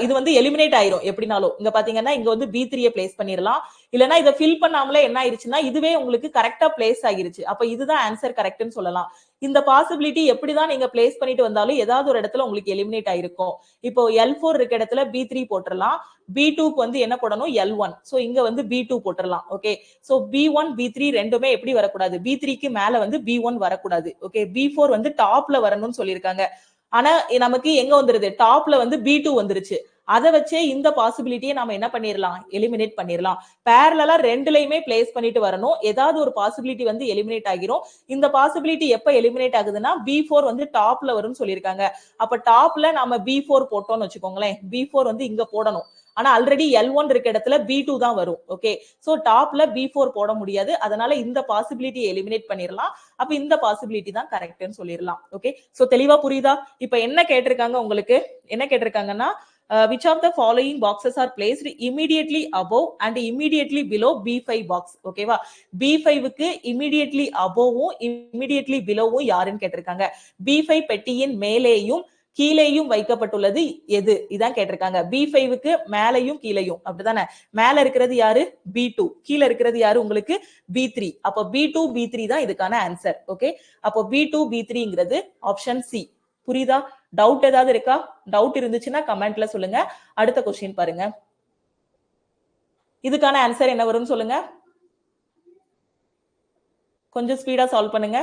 இது வந்து எலிமினேட் ஆயிரும் எப்படினாலும். இங்க பாத்தீங்கன்னா இங்க வந்து B3 பிளேஸ் பண்ணிரலாம். இல்லனா இத ஃபில் பண்ணாமலே என்ன ஆயிருச்சுன்னா இதுவே உங்களுக்கு கரெக்ட்டா பிளேஸ் ஆகிருச்சு. அப்ப இதுதான் ஆன்சர் கரெக்ட்னு சொல்லலாம். இந்த பாசிபிலிட்டி எப்படிதான் நீங்க பிளேஸ் பண்ணிட்டு வந்தாலும் ஏதாவது ஒரு இடத்துல உங்களுக்கு எலிமினேட் ஆயிருக்கும். இப்போ L4 இருக்க இடத்துல B3 போட்டுறலாம். B2க்கு வந்து என்ன போடணும், L1. சோ இங்க வந்து B2 போட்டுறலாம். Okay, so B1 B3 ரெண்டுமே எப்படி வரக்கூடாது, B3க்கு மேல வந்து B1 வரக்கூடாது. ஓகே, B4 வந்து டாப்ல வரணும்னு சொல்லியிருக்காங்க. ஆனா நமக்கு எங்க வந்துருது, டாப்ல வந்து B2 வந்துருச்சு. அதை வச்சே இந்த பாசிபிலிட்டியை நாம என்ன பண்ணிரலாம், எலிமினேட் பண்ணிரலாம். பேரலலா ரெண்டுலயுமே பிளேஸ் பண்ணிட்டு வரணும். ஏதாவது ஒரு பாசிபிலிட்டி வந்து எலிமினேட் ஆகிரும். இந்த பாசிபிலிட்டி எப்ப எலிமினேட் ஆகுதுன்னா B4 வந்து டாப்ல வரும்னு சொல்லியிருக்காங்க. அப்ப டாப்ல நாம B4 போட்டோம்னு வச்சுக்கோங்களேன், B4 வந்து இங்க போடணும். ஆனா ஆல்ரெடி L1 இருக்க இடத்துல B2 தான் வரும். ஓகே, சோ டாப்ல B4 போட முடியாது. அதனால இந்த பாசிபிலிட்டியை எலிமினேட் பண்ணிரலாம். அப்ப இந்த பாசிபிலிட்டி தான் கரெக்ட்னு சொல்லிரலாம். ஓகே, சோ தெளிவா புரியுதா. இப்ப என்ன கேட்டிருக்காங்க உங்களுக்கு, என்ன கேட்டிருக்காங்கன்னா which of the following boxes are placed immediately above and immediately below B5 box. ஓகேவா, B5க்கு immediately aboveவும் immediately belowவும் யாருன்னு கேட்டிருக்காங்க. B5 பெட்டியின் மேலேயும் கீழேயும் வைக்கப்பட்டுள்ளது எது, இதான் கேட்டிருக்காங்க. B5க்கு மேலையும் கீழையும், அப்படிதானே. மேல இருக்கிறது யாரு, B2, கீழே இருக்கிறது யாரு உங்களுக்கு, B3. அப்ப B2 B3 தான் இதுக்கான ஆன்சர். ஓகே, அப்போ B2 B3ங்கிறது ஆப்ஷன் சி. புரியுதா. டவுட் ஏதாவது இருக்கா, டவுட் இருந்துச்சுன்னா கமெண்ட்ல சொல்லுங்க. அடுத்த क्वेश्चन பாருங்க. இதுக்கான ஆன்சர் என்ன வரும்னு சொல்லுங்க, கொஞ்சம் ஸ்பீடா சால்வ் பண்ணுங்க.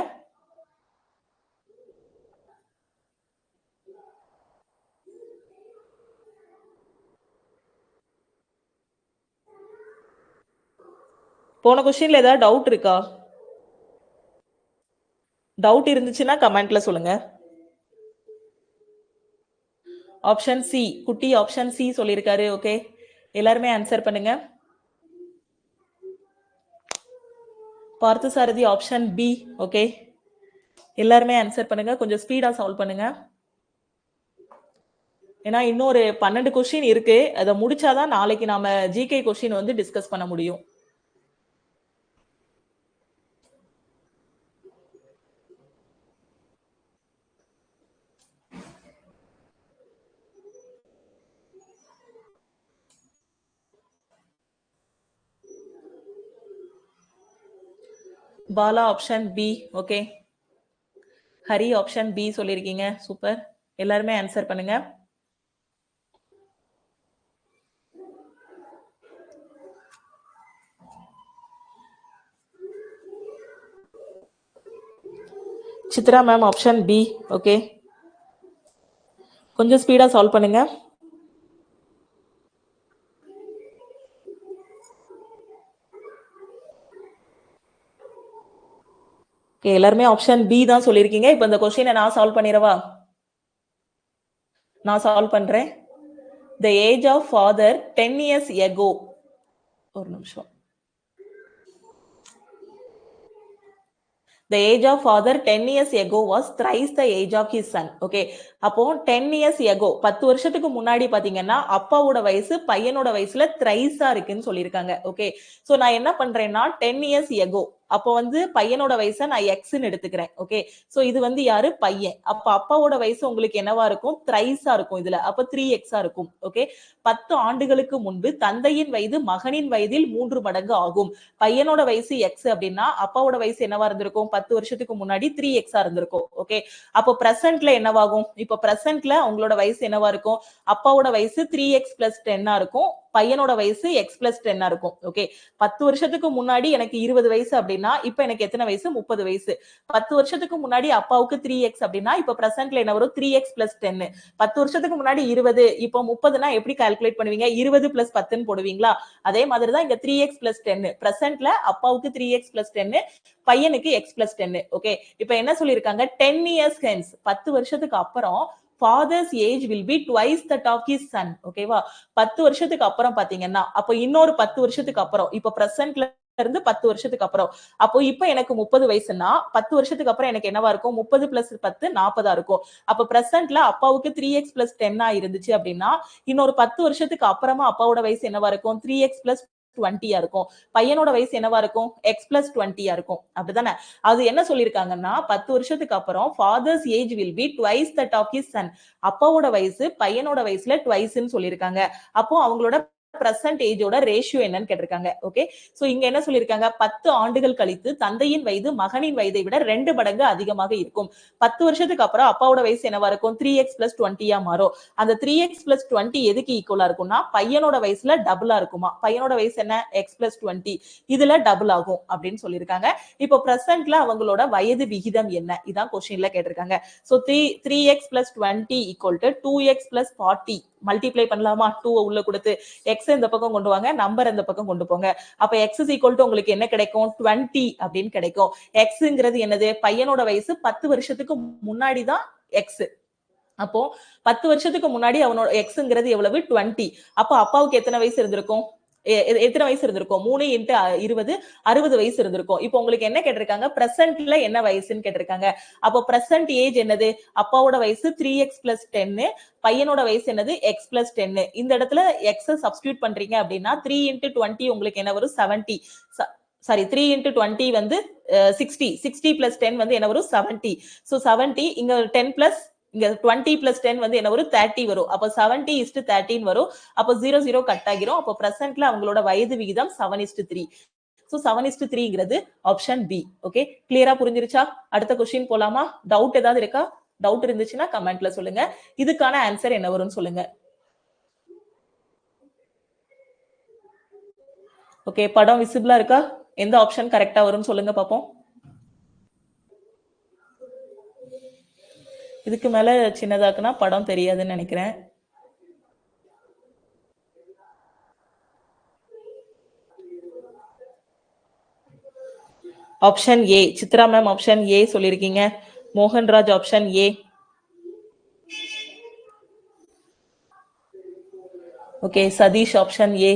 போன கொஸ்டின்ல ஏதாவது டவுட் இருக்கா? டவுட் இருந்துச்சுன்னா கமெண்ட்ல சொல்லுங்க. ஆப்ஷன் சி, குட்டி ஆப்ஷன் சி சொல்லியிருக்காரு. ஓகே, எல்லாருமே ஆன்சர் பண்ணுங்க. Parthasarathy option B. ஓகே, எல்லாருமே ஆன்சர் பண்ணுங்க. கொஞ்சம் ஸ்பீடா சால்வ் பண்ணுங்க. ஏன்னா இன்னும் ஒரு 12 கொஸ்டின் இருக்கு. அதை முடிச்சாதான் நாளைக்கு நாம ஜிகே கொஸ்டின் வந்து டிஸ்கஸ் பண்ண முடியும். Bala option B. Okay, Hari option B சொல்லியிருக்கீங்க. சூப்பர், எல்லாருமே ஆன்சர் பண்ணுங்க. Chitra ma'am option B. Okay, கொஞ்சம் ஸ்பீடா சால்வ் பண்ணுங்க. ஓகே, எல்லாருமே ஆப்ஷன் பி தான் சொல்லியிருக்கீங்க. இப்போ இந்த கொஸ்டினை நான் சால்வ் பண்ணிடவா? நான் சால்வ் பண்றேன். The age of father 10 years ago. ஒரு நிமிஷம். The age of father 10 years ago was thrice the age of his son. Okay, அப்போ 10 years ago 10 வருஷத்துக்கு முன்னாடி பாத்தீங்கன்னா அப்பாவோட வயசு பையனோட வயசுல thrice-ஆ இருக்குன்னு சொல்லியிருக்காங்க. ஓகே, சோ நான் என்ன பண்றேன்னா 10 years ago அப்போ வந்து பையனோட வயசை நான் எக்ஸ்ன்னு எடுத்துக்கிறேன். ஓகே, சோ இது வந்து யாரு? பையன். அப்ப அப்பாவோட வயசு உங்களுக்கு என்னவா இருக்கும்? thrice-ஆ இருக்கும் இதுல. அப்ப 3x-ஆ இருக்கும். ஓகே, 10 ஆண்டுகளுக்கு முன்பு தந்தையின் வயது மகனின் வயதில் 3 மடங்கு ஆகும். பையனோட வயசு எக்ஸ் அப்படின்னா அப்பாவோட வயசு என்னவா இருந்திருக்கும்? 10 வருஷத்துக்கு முன்னாடி 3x-ஆ இருந்திருக்கும். ஓகே, அப்போ பிரசன்ட்ல என்னவாகும்? இப்போ பிரசன்ட்ல அவங்களோட வயசு என்னவா இருக்கும்? அப்பாவோட வயசு 3x plus 10-ஆ இருக்கும், பையனோட வயசு x plus 10-ஆ இருக்கும். ஓகே, 10 வருஷத்துக்கு முன்னாடி எனக்கு 20 வயசு அப்படின்னா இப்ப எனக்கு எத்தனை வயசு? 30 வயசு. 10 வருஷத்துக்கு முன்னாடி அப்பாவுக்கு 3x அப்படின்னா இப்ப பிரசன்ட்ல என்ன வரும்? 3x plus 10. 10 வருஷத்துக்கு முன்னாடி 20, இப்போ 30னா எப்படி கால்குலேட் பண்ணுவீங்க? 20 plus 10ன்னு போடுவீங்களா? அதே மாதிரிதான் இங்க 3x plus 10. பிரசன்ட்ல அப்பாவுக்கு 3x plus 10, பையனுக்கு x plus 10. ஓகே, இப்ப என்ன சொல்லியிருக்காங்க? 10 years hence 10 வருஷத்துக்கு அப்புறம் father's age will be twice that of his son. ஓகேவா? 10 வருஷத்துக்கு அப்புறம் பாத்தீங்கன்னா அப்ப இன்னொரு 10 வருஷத்துக்கு அப்புறம் இப்ப பிரசன்ட்ல இருந்து 10 வருஷத்துக்கு அப்புறம் அப்போ இப்ப எனக்கு 30 வயசுனா 10 வருஷத்துக்கு அப்புறம் எனக்கு என்னவா இருக்கும்? 30 பிளஸ் 10 40 இருக்கும். அப்ப பிரசன்ட்ல அப்பாவுக்கு 3x பிளஸ் 10 இருந்துச்சு அப்படின்னா இன்னொரு 10 வருஷத்துக்கு அப்புறமா அப்பாவோட வயசு என்னவா இருக்கும்? 3x பிளஸ் 20 இருக்கும். பையனோட வயசு என்னவா இருக்கும்? x plus 20 இருக்கும். அப்படிதானே? அது என்ன சொல்லிருக்காங்கன்னா 10 வருஷத்துக்கு அப்புறம் father's age will be twice that of his son. அப்பாவோட வயசு பையனோட வயசுல twiceன்னு சொல்லிருக்காங்க. அப்போ அவங்களோட பிரசன்ட் ஏஜோட ரேஷியோ என்னன்னு கேட்டிருக்காங்க. ஓகே, சோ இங்க என்ன சொல்லிருக்காங்க? 10 ஆண்டுகள் கழித்து தந்தையின் வயது மகனின் வயதை விட 2 மடங்கு அதிகமாக இருக்கும். 10 வருஷத்துக்கு அப்புறம் அப்பாவோட வயசு என்னவா இருக்கும்? 3x plus 20-ஆ மாறும். அந்த 3x plus 20 எதுக்கு ஈக்குவலா இருக்கும்னா பையனோட வயசுல டபுளா இருக்குமா? பையனோட வயசு என்ன? x plus 20, இதுல டபுள் ஆகும் அப்படின்னு சொல்லியிருக்காங்க. இப்போ பிரசன்ட்ல அவங்களோட வயது விகிதம் என்ன? இதான் கொஸ்டின்ல கேட்டிருக்காங்க. So 3x plus 20 equal to 2x plus 40. Multiply பண்ணலாமா? 2 உள்ள கொடுத்து x இந்த பக்கம் கொண்டு வாங்க, நம்பர் இந்த பக்கம் கொண்டு போங்க. அப்ப x is equal to உங்களுக்கு என்ன கிடைக்கும்? 20 அப்படின்னு கிடைக்கும். xங்கிறது என்னது? பையனோட வயசு 10 வருஷத்துக்கு முன்னாடி தான் x. அப்போ 10 வருஷத்துக்கு முன்னாடி அவனோட எக்ஸ்ங்கிறது எவ்வளவு? 20. அப்போ அப்பாவுக்கு எத்தனை வயசு இருந்திருக்கும்? எத்தனை வயசு இருந்திருக்கும்? 3 into 20 60 வயசு இருந்திருக்கும். இப்போ உங்களுக்கு என்ன கேட்டிருக்காங்க? பிரசன்ட்ல என்ன வயசுன்னு கேட்டிருக்காங்க. அப்போ பிரசன்ட் ஏஜ் என்னது? அப்பாவோட வயசு 3x plus 10, பையனோட வயசு என்னது? x plus 10. இந்த இடத்துல x சப்ஸ்டிடியூட் பண்றீங்க அப்படின்னா 3 into 20 உங்களுக்கு என்ன வரும்? 70. சாரி, 3 into 20 வந்து 60. 60 plus 10 வந்து என்ன வரும்? 70. So 70, இங்க 10 plus இங்க 20 plus 10 வந்து என்ன வரும்? 30 வரும். அப்ப 70:13 வரும். அப்ப 00 கட் ஆகிரும். அப்ப பிரசன்ட்ல அவங்களோட வயது விகிதம் 7:3. சோ 7:3ங்கிறது ஆப்ஷன் பி. ஓகே, கிளியரா புரிஞ்சிருச்சா? அடுத்த கொஸ்டின் போலாமா? டவுட் ஏதாவது இருக்கா? டவுட் இருந்துச்சுன்னா கமெண்ட்ல சொல்லுங்க. இதுக்கான ஆன்சர் என்ன வரும்னு சொல்லுங்க. ஓகே, படம் விசிபிளா இருக்கா? எந்த ஆப்ஷன் கரெக்டா வரும்னு சொல்லுங்க பாப்போம். இதுக்கு மேல சின்னதாக்குனா படம் தெரியாதுன்னு நினைக்கிறேன். Option A. Chitra ma'am option A சொல்லியிருக்கீங்க. Mohanraj option A. Okay, Sathish option A.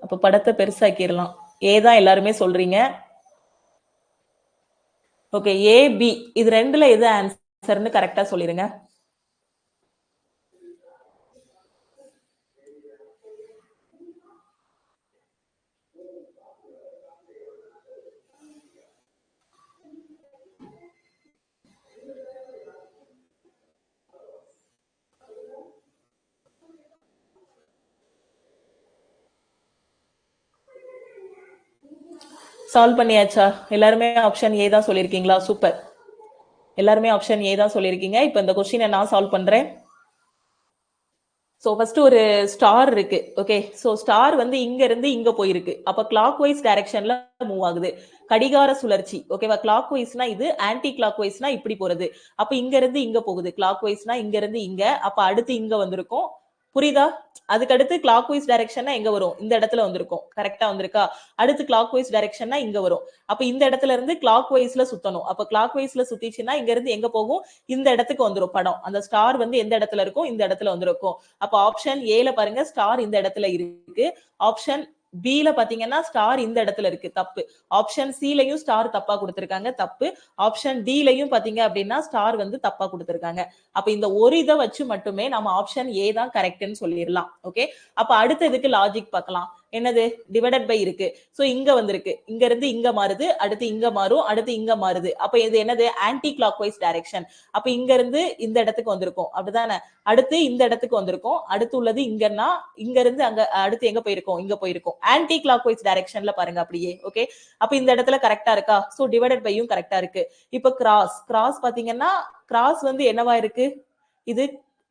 அப்ப படத்தை பெருசாக்கிடலாம். ஏ தான் எல்லாருமே சொல்றீங்க. ஓகே, ஏ பி இது ரெண்டுல எது ஆன்சர்னு கரெக்டா சொல்லிருங்க. சால்வ் பண்ணியாச்சா? எல்லாருமே ஆப்ஷன் ஏ தான் சொல்லியிருக்கீங்களா? சூப்பர், எல்லாருமே ஆப்ஷன் ஏ தான் சொல்லியிருக்கீங்க. இப்போ இந்த கொஸ்டினை நான் சால்வ் பண்றேன். ஸோ ஃபர்ஸ்ட் ஒரு ஸ்டார் இருக்கு. ஓகே, ஸோ ஸ்டார் வந்து இங்க இருந்து இங்க போயிருக்கு. அப்ப கிளாக் வைஸ் டைரக்ஷன்ல மூவ் ஆகுது. கடிகார சுழற்சி. ஓகேவா? கிளாக் வைஸ்னா இது, ஆன்டி கிளாக் வைஸ்னா இப்படி போறது. அப்ப இங்க இருந்து இங்க போகுது. கிளாக் வைஸ்னா இங்க இருந்து இங்க, அப்ப அடுத்து இங்க வந்திருக்கும். புரியுதா? அதுக்கு அடுத்து கிளாக் வைஸ் டைரக்ஷன்னா எங்க வரும்? இந்த இடத்துல வந்திருக்கும். கரெக்டா வந்திருக்கா? அடுத்து கிளாக் வைஸ் டைரக்ஷன்னா இங்க வரும். அப்ப இந்த இடத்துல இருந்து கிளாக் வைஸ்ல சுத்தணும். அப்ப கிளாக் வைஸ்ல சுத்திச்சுன்னா இங்க இருந்து எங்க போகும்? இந்த இடத்துக்கு வந்துரும் படம். அந்த ஸ்டார் வந்து எந்த இடத்துல இருக்கும்? இந்த இடத்துல வந்திருக்கும். அப்ப ஆப்ஷன் ஏல பாருங்க, ஸ்டார் இந்த இடத்துல இருக்கு. ஆப்ஷன் பில பாத்தீங்கன்னா ஸ்டார் இந்த இடத்துல இருக்கு. தப்பு. ஆப்ஷன் சிலையும் ஸ்டார் தப்பா கொடுத்திருக்காங்க. தப்பு. ஆப்ஷன் டிலையும் பாத்தீங்க அப்படின்னா ஸ்டார் வந்து தப்பா கொடுத்திருக்காங்க. அப்ப இந்த ஒரு இதை வச்சு மட்டுமே நம்ம ஆப்ஷன் ஏ தான் கரெக்ட்னு சொல்லிடலாம். ஓகே, அப்ப அடுத்ததுக்கு லாஜிக் பார்க்கலாம். என்னது? டிவைடட் பை இருக்கு. சோ இங்க வந்திருக்கு. இங்க இருந்து இங்க மாறுது, அடுத்து இங்க மாறும், அடுத்து இங்க மாறுது. அப்ப இது என்னது? Anticlockwise direction. அப்ப இங்க இருந்து இந்த இடத்துக்கு வந்திருக்கும். அப்படிதானே? அடுத்து இந்த இடத்துக்கு வந்திருக்கும். அடுத்து உள்ளது இங்கன்னா இங்க இருந்து அங்க அடுத்து எங்க போயிருக்கும்? இங்க போயிருக்கும். ஆன்டி கிளாக் வைஸ் டைரக்ஷன்ல பாருங்க அப்படியே. ஓகே, அப்ப இந்த இடத்துல கரெக்டா இருக்கா? சோ டிவைடட் பையும் கரெக்டா இருக்கு. இப்ப கிராஸ் பாத்தீங்கன்னா கிராஸ் வந்து என்னவா இருக்கு?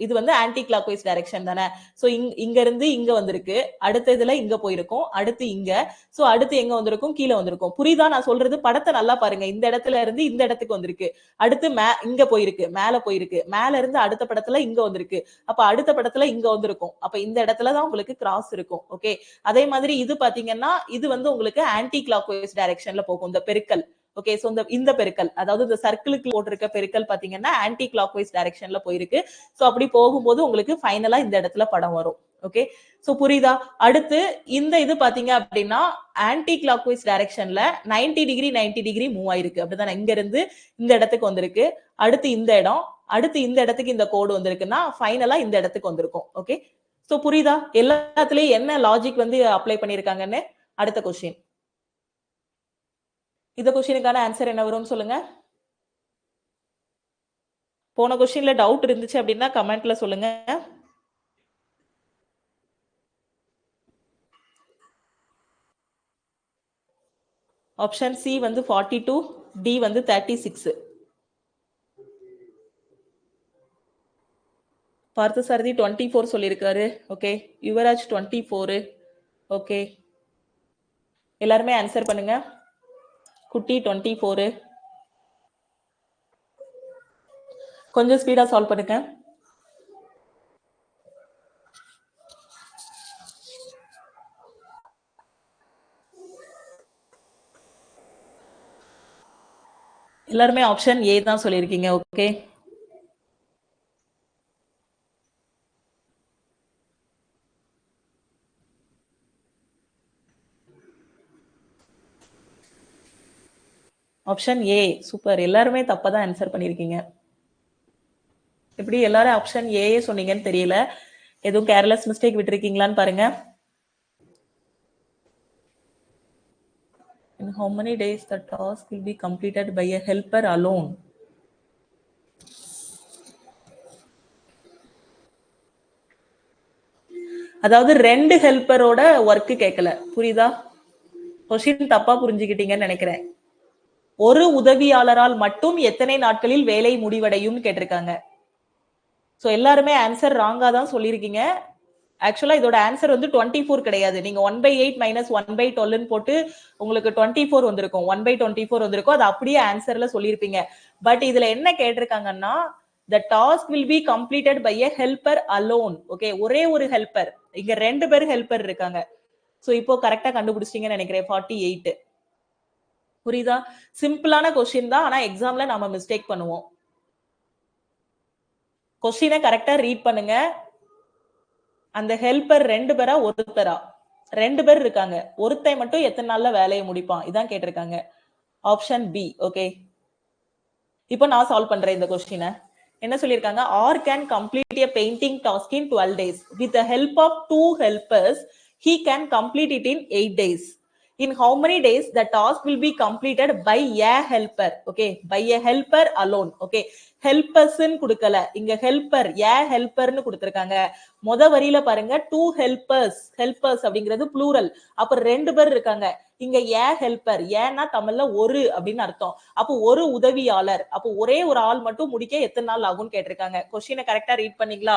இது வந்து ஆன்டி கிளாக் வைஸ் டைரக்ஷன் தானே. சோ இங்க இருந்து இங்க வந்திருக்கு. அடுத்த இதுல இங்க போயிருக்கும். அடுத்து இங்க. சோ அடுத்து எங்க வந்திருக்கும்? கீழே வந்திருக்கும். புரியுதா நான் சொல்றது? படத்தை நல்லா பாருங்க. இந்த இடத்துல இருந்து இந்த இடத்துக்கு வந்திருக்கு. அடுத்து இங்க போயிருக்கு, மேல போயிருக்கு. மேல இருந்து அடுத்த படத்துல இங்க வந்திருக்கு. அப்ப அடுத்த படத்துல இங்க வந்திருக்கும். அப்ப இந்த இடத்துலதான் உங்களுக்கு கிராஸ் இருக்கும். ஓகே, அதே மாதிரி இது பாத்தீங்கன்னா இது வந்து உங்களுக்கு ஆன்டி கிளாக் வைஸ் டைரக்ஷன்ல போகும். இந்த பெருக்கல். ஓகே, சோ இந்த பெருக்கல், அதாவது இந்த சர்க்கிளுக்கு போட்டிருக்க பெருக்கல் பாத்தீங்கன்னா ஆன்டி கிளாக் வைஸ் டைரக்ஷன்ல போயிருக்கு. சோ அப்படி போகும்போது உங்களுக்கு ஃபைனலா இந்த இடத்துல படம் வரும். ஓகே, சோ புரியுதா? அடுத்து இந்த இது பாத்தீங்க அப்படின்னா ஆன்டி கிளாக் வைஸ் டைரக்ஷன்ல 90 டிகிரி மூவ் ஆயிருக்கு. அப்படிதானே? இங்க இருந்து இந்த இடத்துக்கு வந்திருக்கு. அடுத்து இந்த இடம், அடுத்து இந்த இடத்துக்கு இந்த கோடு வந்திருக்குன்னா ஃபைனலா இந்த இடத்துக்கு வந்திருக்கும். ஓகே, சோ புரியுதா? எல்லாத்துலயும் என்ன லாஜிக் வந்து அப்ளை பண்ணிருக்காங்கன்னு. அடுத்த கொஸ்டின். இந்த கொஸ்டினுக்கான ஆன்சர் என்ன வரும்னு சொல்லுங்க. போன கொஸ்டின்ல டவுட் இருந்துச்சு அப்படின்னா கமெண்ட்ல சொல்லுங்க. ஆப்ஷன் சி வந்து 42, டி வந்து 36. பார்த்தசாரதி 24 சொல்லியிருக்காரு. ஓகே, யுவராஜ் 24. ஓகே, எல்லாருமே ஆன்சர் பண்ணுங்க. குட்டி 24. கொஞ்சம் ஸ்பீடா சால்வ் பண்ணுங்க. எல்லாருமே ஆப்ஷன் ஏ தான் சொல்லியிருக்கீங்க. Okay, option A. சூப்பர், எல்லாருமே தப்பா தான் ஆன்சர் பண்ணிருக்கீங்க. எப்படி எல்லாரும் ஆப்ஷன் ஏ சொன்னீங்கன்னு தெரியல. எதுவும் கேர்லெஸ் மிஸ்டேக் விட்டுருக்கீங்களான்னு பாருங்க. In how many days the task will be completed by a helper alone? அதாவது ரெண்டு ஹெல்ப்பரோட ஒர்க் கேட்கல. புரியுதா? கொஸ்டின் தப்பா புரிஞ்சுக்கிட்டீங்கன்னு நினைக்கிறேன். ஒரு உதவியாளரால் மட்டும் எத்தனை நாட்களில் வேலை முடிவடையும் கேட்டிருக்காங்க. சோ எல்லாருமே ஆன்சர் ராங்கா தான் சொல்லியிருக்கீங்க. ஆக்சுவலா இதோட ஆன்சர் வந்து 24 கிடையாது. நீங்க 1/8 மைனஸ் 1/12 போட்டு உங்களுக்கு 24 வந்திருக்கும். 1/24 வந்திருக்கும். அது அப்படியே ஆன்சர்ல சொல்லியிருப்பீங்க. பட் இதுல என்ன கேட்டிருக்காங்கன்னா the task will be completed by a helper alone. Okay, ஒரே ஒரு ஹெல்ப்பர். இங்க ரெண்டு பேர் ஹெல்ப்பர் இருக்காங்க. சோ இப்போ கரெக்டா கண்டுபிடிச்சிட்டீங்கன்னு நினைக்கிறேன். 48. புரியுதா? சிம்பிளான கொஸ்டின் தான், ஆனா எக்ஸாம்ல நாம மிஸ்டேக் பண்ணுவோம். கொஸ்டினை கரெக்டா ரீட் பண்ணுங்க. அந்த ஹெல்பர் 2 பேரா ஒருத்தரா? 2 பேர் இருக்காங்க. ஒருத்தன் மட்டும் எத்தனை நாள்ல வேலையை முடிப்பான்? இதான் கேட்டிருக்காங்க. Option B. ஓகே, இப்போ நான் சால்வ் பண்றேன் இந்த கொஸ்டினை. என்ன சொல்லியிருக்காங்க? R can complete a painting task in 12 days with the help of 2 helpers. He can complete it in 8 days. In how many days the task will be completed by a helper? Okay, by a helper alone. Okay, helpers கொடுக்கல, இங்க helper a helper னு கொடுத்திருக்காங்க. முத வரியில பாருங்க, 2 helpers. helpers அப்படிங்கிறது plural. அப்ப 2 பேர் இருக்காங்க. இங்க ஏ ஹெல்பர், ஏன்னா தமிழ்ல ஒரு அப்படின்னு அர்த்தம். அப்போ ஒரு உதவியாளர், அப்போ ஒரே ஒரு ஆள் மட்டும் முடிக்க எத்தனை நாள் ஆகும்னு கேட்டிருக்காங்க. கொஸ்டினை கரெக்டா ரீட் பண்ணீங்களா?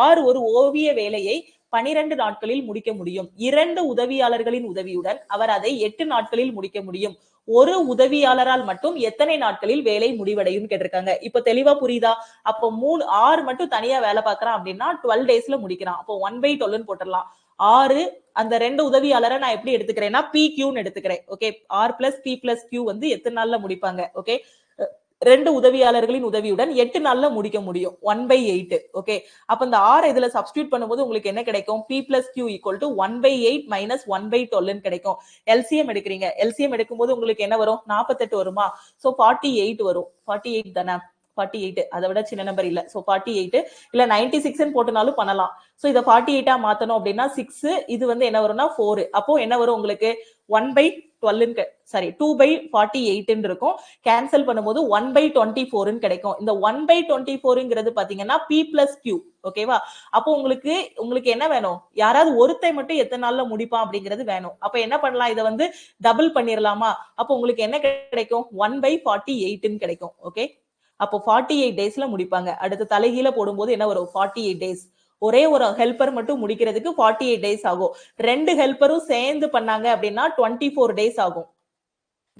ஆர் ஒரு ஓவிய வேலையை 12 நாட்களில் முடிக்க முடியும். 2 உதவியாளர்களின் உதவியுடன் அவர் அதை 8 நாட்களில் முடிக்க முடியும். ஒரு உதவியாளரால் மட்டும் எத்தனை நாட்களில் வேலை முடிவடையும் கேட்டிருக்காங்க. இப்ப தெளிவா புரியுதா? அப்போ 3 ஆறு மட்டும் தனியா வேலை பார்க்கறான் அப்படின்னா 12 டேஸ்ல முடிக்கிறான். அப்போ 1/12 போட்டுடலாம். 6 அந்த 2 உதவியாளரை நான் எப்படி எடுத்துக்கிறேன்னா PQன்னு எடுத்துக்கிறேன். Okay, R plus P plus Q வந்து எத்தனை நாள்ல முடிப்பாங்க? ஓகே, 2 உதவியாளர்களின் உதவியுடன் 8 நாள்ல முடிக்க முடியும். 1/8. ஓகே, அப்ப இந்த 6 இதுல சப்ஸ்டிடியூட் பண்ணும்போது உங்களுக்கு என்ன கிடைக்கும்? P plus Q equal to 1/8 minus 1/12 கிடைக்கும். LCM எடுக்கிறீங்க. LCM எடுக்கும்போது உங்களுக்கு என்ன வரும்? 48 வருமா? சோ 48 வரும். 48 தானே? 48, அதை விட சின்ன நம்பர் இல்ல. சோ 48 இல்ல 96 போட்டுனாலும் பண்ணலாம். சோ இத 48 மாத்தணும் அப்படின்னா 6, இது வந்து என்ன வரும்னா 4. அப்போ என்ன வரும் உங்களுக்கு? 1/12 சாரி 2/48 இருக்கும். கேன்சல் பண்ணும்போது 1/24 கிடைக்கும். இந்த 1/24ங்கிறது பாத்தீங்கன்னா P plus Q. ஓகேவா? அப்போ உங்களுக்கு என்ன வேணும்? யாராவது ஒருத்தன் மட்டும் எத்தனை நாள்ல முடிப்பான் அப்படிங்கிறது வேணும். அப்ப என்ன பண்ணலாம்? இதை வந்து டபுள் பண்ணிரலாமா? அப்போ உங்களுக்கு என்ன கிடைக்கும்? 1/48 கிடைக்கும். ஓகே, அப்போ 48 டேஸ்ல முடிப்பாங்க. அடுத்து தலைகீழ போடும்போது என்ன வரும்? 48 டேஸ். ஒரே ஒரு ஹெல்பர் மட்டும் முடிக்கிறதுக்கு 48 டேஸ் ஆகும். 2 ஹெல்பரும் சேர்ந்து பண்ணாங்க அப்படின்னா 24 டேஸ் ஆகும்.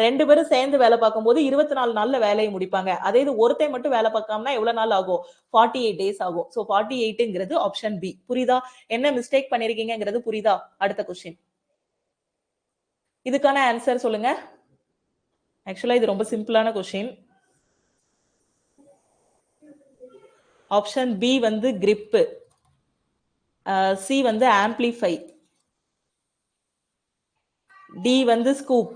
2 பேரும் சேர்ந்து வேலை பார்க்கும்போது 24 நாள்ல வேலையை முடிப்பாங்க. அதே இது ஒருத்தன் மட்டும் வேலை பார்க்காமனா எவ்வளவு நாள் ஆகும்? 48 டேஸ் ஆகும். சோ 48ங்கிறது ஆப்ஷன் பி. புரியுதா? என்ன மிஸ்டேக் பண்ணிருக்கீங்கிறது புரியுதா? அடுத்த கொஸ்டின், இதுக்கான ஆன்சர் சொல்லுங்க. ஆக்சுவலா இது ரொம்ப சிம்பிளான கொஸ்டின். ஆப்ஷன் பி வந்து grip, சி வந்து ஆம்பிளிஃபை, டி வந்து ஸ்கூப்.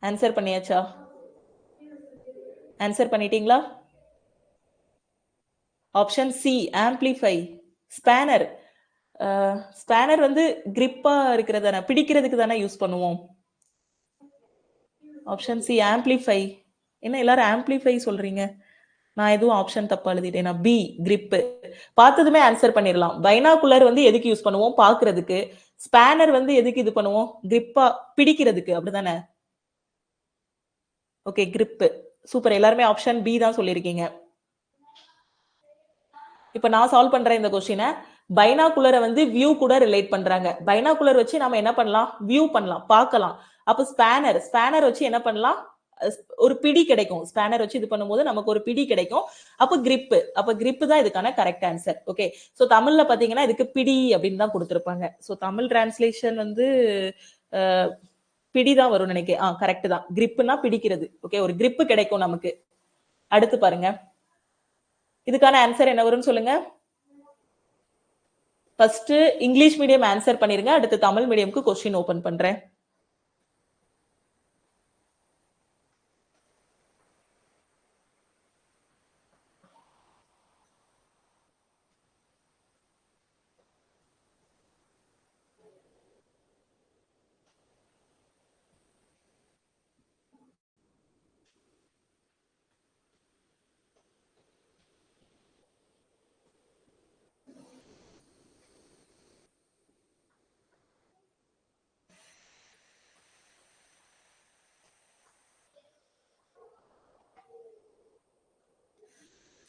ஆன்சர் பண்ணியாச்சா? ஆன்சர் பண்ணிட்டீங்களா? Option C amplify. Spanner, spanner வந்து கிரிப்பா இருக்கிறதான, பிடிக்கிறதுக்கு தானே யூஸ் பண்ணுவோம். Option C amplify. என்ன எல்லாரும் ஆம்பிளிஃபை சொல்றீங்க? நான் எதுவும் ஆப்ஷன் தப்பா எழுதிட்டேன். B grip. பார்த்ததுமே ஆன்சர் பண்ணிடலாம். பைனாகுலர் வந்து எதுக்கு யூஸ் பண்ணுவோம்? பாக்குறதுக்கு. ஸ்பேனர் வந்து எதுக்கு இது பண்ணுவோம்? கிரிப்பா பிடிக்கிறதுக்கு, அப்படிதானே? Okay, grip. சூப்பர், எல்லாருமே ஆப்ஷன் பி தான் சொல்லியிருக்கீங்க. இப்ப நான் சால்வ் பண்றேன் இந்த கொஸ்டினை. பைனாகுலரை வந்து வியூ கூட ரிலேட் பண்றாங்க. பைனாகுலர் வச்சு நம்ம என்ன பண்ணலாம்? வியூ பண்ணலாம், பார்க்கலாம். அப்ப ஸ்பேனர் வச்சு என்ன பண்ணலாம்? ஒரு பிடி கிடைக்கும். ஸ்பேனர் வச்சு இது பண்ணும்போது நமக்கு ஒரு பிடி கிடைக்கும். அப்ப கிரிப் தான் இதுக்கான கரெக்ட் ஆன்சர். ஓகே, சோ தமிழ்ல பாத்தீங்கன்னா இதுக்கு பிடி அப்படின்னு தான் கொடுத்திருப்பாங்க. சோ தமிழ் டிரான்ஸ்லேஷன் வந்து பிடி தான் வரும் நினைக்கிறேன். கரெக்ட் தான். கிரிப்னா பிடிக்கிறது. ஓகே, ஒரு கிரிப் கிடைக்கும் நமக்கு. அடுத்து பாருங்க, இதுக்கான ஆன்சர் என்ன வரும்னு சொல்லுங்க. ஃபர்ஸ்ட் இங்கிலீஷ் மீடியம் ஆன்சர் பண்ணிருங்க. அடுத்து தமிழ் மீடியம்க்கு கொஸ்டின் ஓபன் பண்றேன்.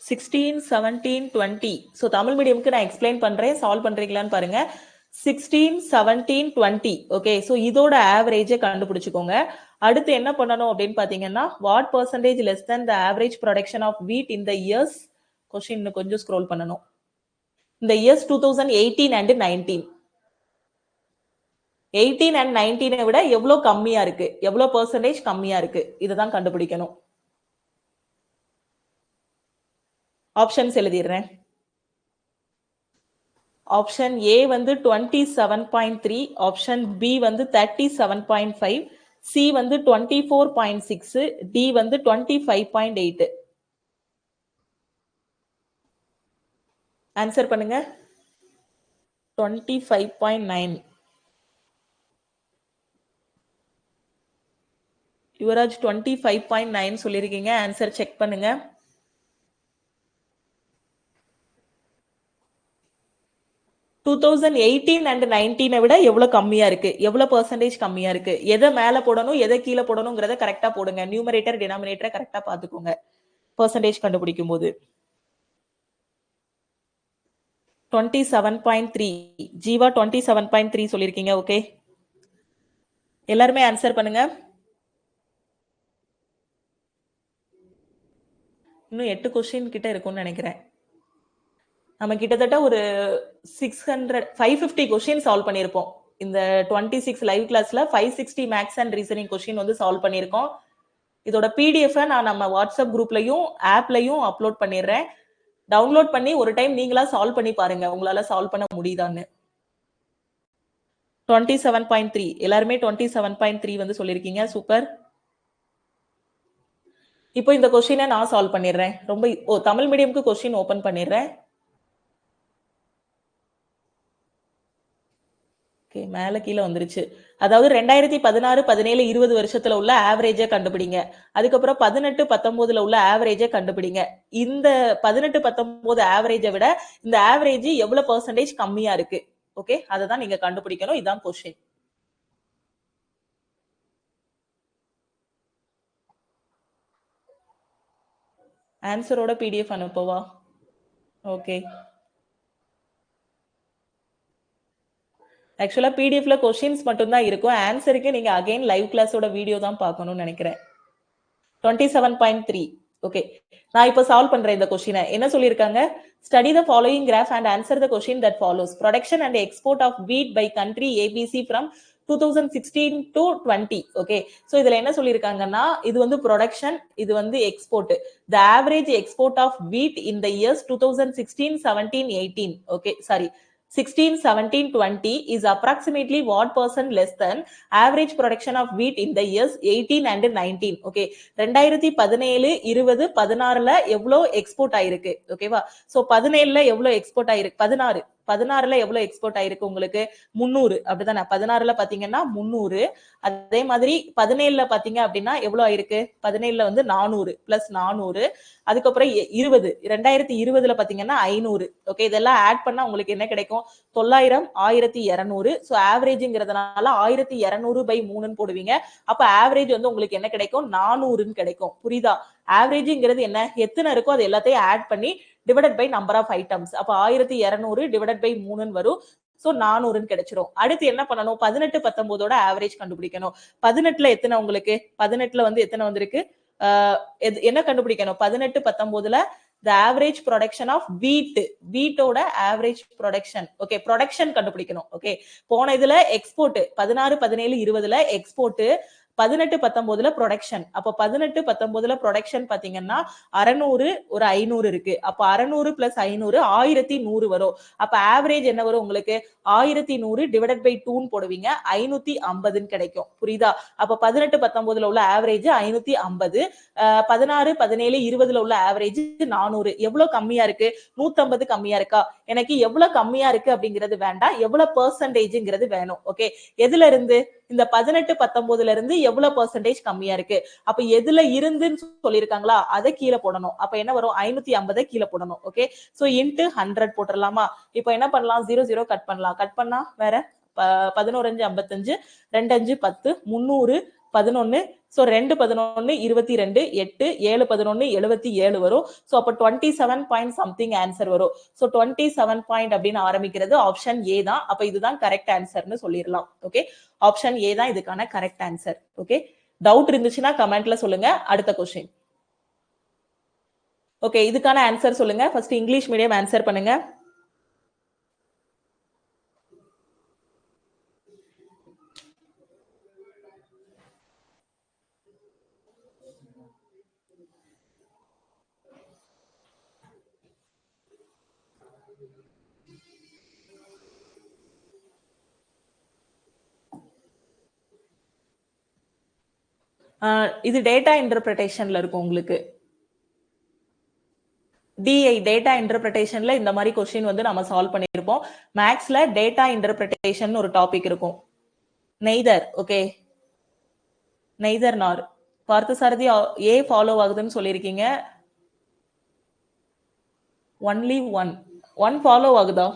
சிக்ஸ்டீன் 17 20. ஸோ தமிழ் மீடியம்க்கு நான் எக்ஸ்பிளைன் பண்றேன், சால்வ் பண்றீங்களான்னு பாருங்க. 16 17 20. ஓகே, ஸோ இதோட ஆவரேஜை கண்டுபிடிச்சுக்கோங்க. அடுத்து என்ன பண்ணணும் அப்படின்னு பாத்தீங்கன்னா, what percentage less then the average production of wheat in the years. Question கொஞ்சம் ஸ்க்ரோல் பண்ணணும். இந்த இயர்ஸ் 2018 and 19. 18 and 19 விட எவ்வளவு கம்மியா இருக்கு, எவ்வளவு பெர்சன்டேஜ் கம்மியா இருக்கு, இதுதான் கண்டுபிடிக்கணும். ஆப்ஷன்ஸ் எழுதிடுறேன். ஆப்ஷன் ஏ வந்து 27.3, ஆப்ஷன் பி வந்து 37.5, சி வந்து 24.6, டி வந்து 25.8. ஆன்சர் பண்ணுங்க. 25.9. யுவராஜ் 25.9 சொல்லிருக்கீங்க. ஆன்சர் செக் பண்ணுங்க. டூ 2018 and 19 விட எவ்வளவு கம்மியா இருக்கு, எவ்வளவு பெர்சன்டேஜ் கம்மியா இருக்கு, எதை மேல போடணும் எதை கீழே போடணுங்கிறத கரெக்டா போடுங்க. நியூமரேட்டர் டினாமினேட்டரை கரெக்டா பாத்துக்கோங்க பெர்சன்டேஜ் கண்டுபிடிக்கும் போது. 27.3 ஜீவா 27.3 சொல்லிருக்கீங்க. ஓகே, எல்லாருமே ஆன்சர் பண்ணுங்க. இன்னும் 8 கொஸ்டின் கிட்ட இருக்கும்னு நினைக்கிறேன். நம்ம கிட்டத்தட்ட ஒரு 550 கொஸ்டின் சால்வ் பண்ணியிருப்போம். இந்த 26 லைவ் கிளாஸ்ல 560 மேக்ஸ் அண்ட் ரீசனிங் கொஸ்டின் வந்து சால்வ் பண்ணியிருக்கோம். இதோட பிடிஎஃப் நான் நம்ம வாட்ஸ்அப் குரூப்லயும் ஆப்லயும் அப்லோட் பண்ணிடுறேன். டவுன்லோட் பண்ணி ஒரு டைம் நீங்களா சால்வ் பண்ணி பாருங்க, உங்களால சால்வ் பண்ண முடியுதான்னு. 27.3 எல்லாருமே 27.3 வந்து சொல்லிருக்கீங்க. சூப்பர். இப்போ இந்த கொஸ்டினை நான் சால்வ் பண்ணிடுறேன். ரொம்ப தமிழ் மீடியம்க்கு கொஸ்டின் ஓபன் பண்ணிடுறேன். ஓகே, மேல கீழே வந்துருச்சு. அதாவது 2016, 17, 20 வருஷத்துல உள்ள ஆவரேஜை கண்டுபிடிங்க. அதுக்கப்புறம் 18, 19 உள்ள ஆவரேஜை கண்டுபிடிங்க. இந்த 18, 19 ஆவரேஜை விட இந்த ஆவரேஜ் எவ்வளவு பெர்சன்டேஜ் கம்மியா இருக்கு. ஓகே, அதை தான் நீங்க கண்டுபிடிக்கணும். இதான் கொஸ்டின். ஆன்சரோட பிடிஎஃப் அனுப்பவா? ஓகே, ஆக்சுவலா பிடிஎஃப்ல கொஸ்டின்ஸ் மட்டும் தான் இருக்கும். ஆன்சருக்கு நீங்க அகைன் லைவ் கிளாஸோட வீடியோ தான் பார்க்கணும்னு நினைக்கிறேன். 27.3. ஓகே, நான் இப்போ சால்வ் பண்றேன் இந்த கொஸ்டினை. என்ன சொல்லியிருக்காங்க? Study the following graph and answer the question that follows. Production and export of wheat by country ABC from 2016 to 20. Okay, so இதுல என்ன சொல்லியிருக்காங்கன்னா, இது வந்து ப்ரொடக்ஷன், இது வந்து export. The average export of wheat in the years 2016, 17, 18. Okay, sorry, 16, 17, 20 is approximately what percent less than average production of wheat in the years 18 and 19. Okay, 2017, 20, 16ல எவ்வளவு export ஆயிருக்கு. ஓகேவா? சோ 17ல எவ்வளவு எக்ஸ்போர்ட் ஆயிருக்கு? 16ல எவ்வளவு எக்ஸ்போர்ட் ஆயிருக்கு உங்களுக்கு? 300. அப்படிதானே? 16ல பாத்தீங்கன்னா 300. அதே மாதிரி 17ல பாத்தீங்க அப்படின்னா எவ்வளவு ஆயிருக்கு? 17ல வந்து 400 பிளஸ் 400. அதுக்கப்புறம் 2020ல பாத்தீங்கன்னா 500. ஓகே, இதெல்லாம் ஆட் பண்ணா உங்களுக்கு என்ன கிடைக்கும்? 900, 1200. சோ ஆவரேஜ்ங்கிறதுனால 1200 by 3ன்னு போடுவீங்க. அப்ப ஆவரேஜ் வந்து உங்களுக்கு என்ன கிடைக்கும்? 400ன்னு கிடைக்கும். புரியுதா? ஆவரேஜ்ங்கிறது என்ன? எத்தனை இருக்கோ அது எல்லாத்தையும் ஆட் பண்ணி divided by number of items. அப்ப 1200 டிவைடட் பை 3ன்னு வரும். சோ 400ன்னு கிடைச்சிரும். அடுத்து என்ன பண்ணணும்? 18, 19ஓட ஆவரேஜ் கண்டுபிடிக்கணும். 18ல எத்தனை உங்களுக்கு? 18ல வந்து எத்தனை வந்திருக்கு? என்ன கண்டுபிடிக்கணும்? 18, 19ல the average production of வீட்டோட average production. ஓகே, ப்ரொடக்ஷன் கண்டுபிடிக்கணும். ஓகே, போன இதுல எக்ஸ்போர்ட் 16, 17, 20ல எக்ஸ்போர்ட், 18, 19ல ப்ரொடக்ஷன். அப்ப 18, 19ல ப்ரொடக்ஷன் பாத்தீங்கன்னா 600, ஒரு 500 இருக்கு. அப்ப 600 பிளஸ் 500 1100 வரும். அப்ப ஆவரேஜ் என்ன வரும் உங்களுக்கு? 1100 டிவைடட் பை 2ன்னு போடுவீங்க. 550ன்னு கிடைக்கும். புரியுதா? அப்ப 18, 19ல உள்ள ஆவரேஜ் 550. 16, 17, 20ல உள்ள ஆவரேஜ் 400. எவ்வளவு கம்மியா இருக்கு? 150 கம்மியா இருக்கா? எனக்கு எவ்வளவு கம்மியா இருக்கு அப்படிங்கிறது வேண்டாம், எவ்வளவு பெர்சன்டேஜ்ங்கிறது வேணும். ஓகே, எதுல இருந்து? இந்த 18, 19ல இருந்து எவ்வளவு பெர்சன்டேஜ் கம்மியா இருக்கு. அப்ப எதுல இருந்துன்னு சொல்லிருக்காங்களா, அதை கீழே போடணும். அப்ப என்ன வரும்? 550 கீழே போடணும். Okay, so into 100 போட்டுடலாமா? இப்போ என்ன பண்ணலாம்? 0 கட் பண்ணலாம். கட் பண்ணா வேற 11 5 55, 2 5 10, 300, 11. சோ 2 11 22, 8 7 11 77 வரும். சோ அப்ப 27 பாயிண்ட் சம்திங் ஆன்சர் வரும். சோ 27 பாயிண்ட் அப்படின்னு ஆரம்பிக்கிறது ஆப்ஷன் ஏ தான். அப்ப இதுதான் கரெக்ட் ஆன்சர்னு சொல்லிடலாம். ஓகே, ஆப்ஷன் ஏ தான் இதுக்கான கரெக்ட் ஆன்சர். ஓகே, டவுட் இருந்துச்சுன்னா கமெண்ட்ல சொல்லுங்க. அடுத்த கொஸ்டின். ஓகே, இதுக்கான ஆன்சர் சொல்லுங்க. ஃபர்ஸ்ட் இங்கிலீஷ் மீடியம் ஆன்சர் பண்ணுங்க. இது டேட்டா இன்டர்பிரேஷன்ல இருக்கும் உங்களுக்கு. டிஐ டேட்டா இன்டர்பிரேஷன்ல இந்த மாதிரி கொஸ்டின் வந்து நம்ம சால்வ் பண்ணியிருப்போம். மேக்ஸ்ல டேட்டா இன்டர்பிரேஷன் ஒரு டாபிக் இருக்கும். Neither, okay, neither nor. Parthasarathy A follow ஆகுதுன்னு சொல்லியிருக்கீங்க. ஒன்லி ஒன் ஃபாலோ ஆகுதா?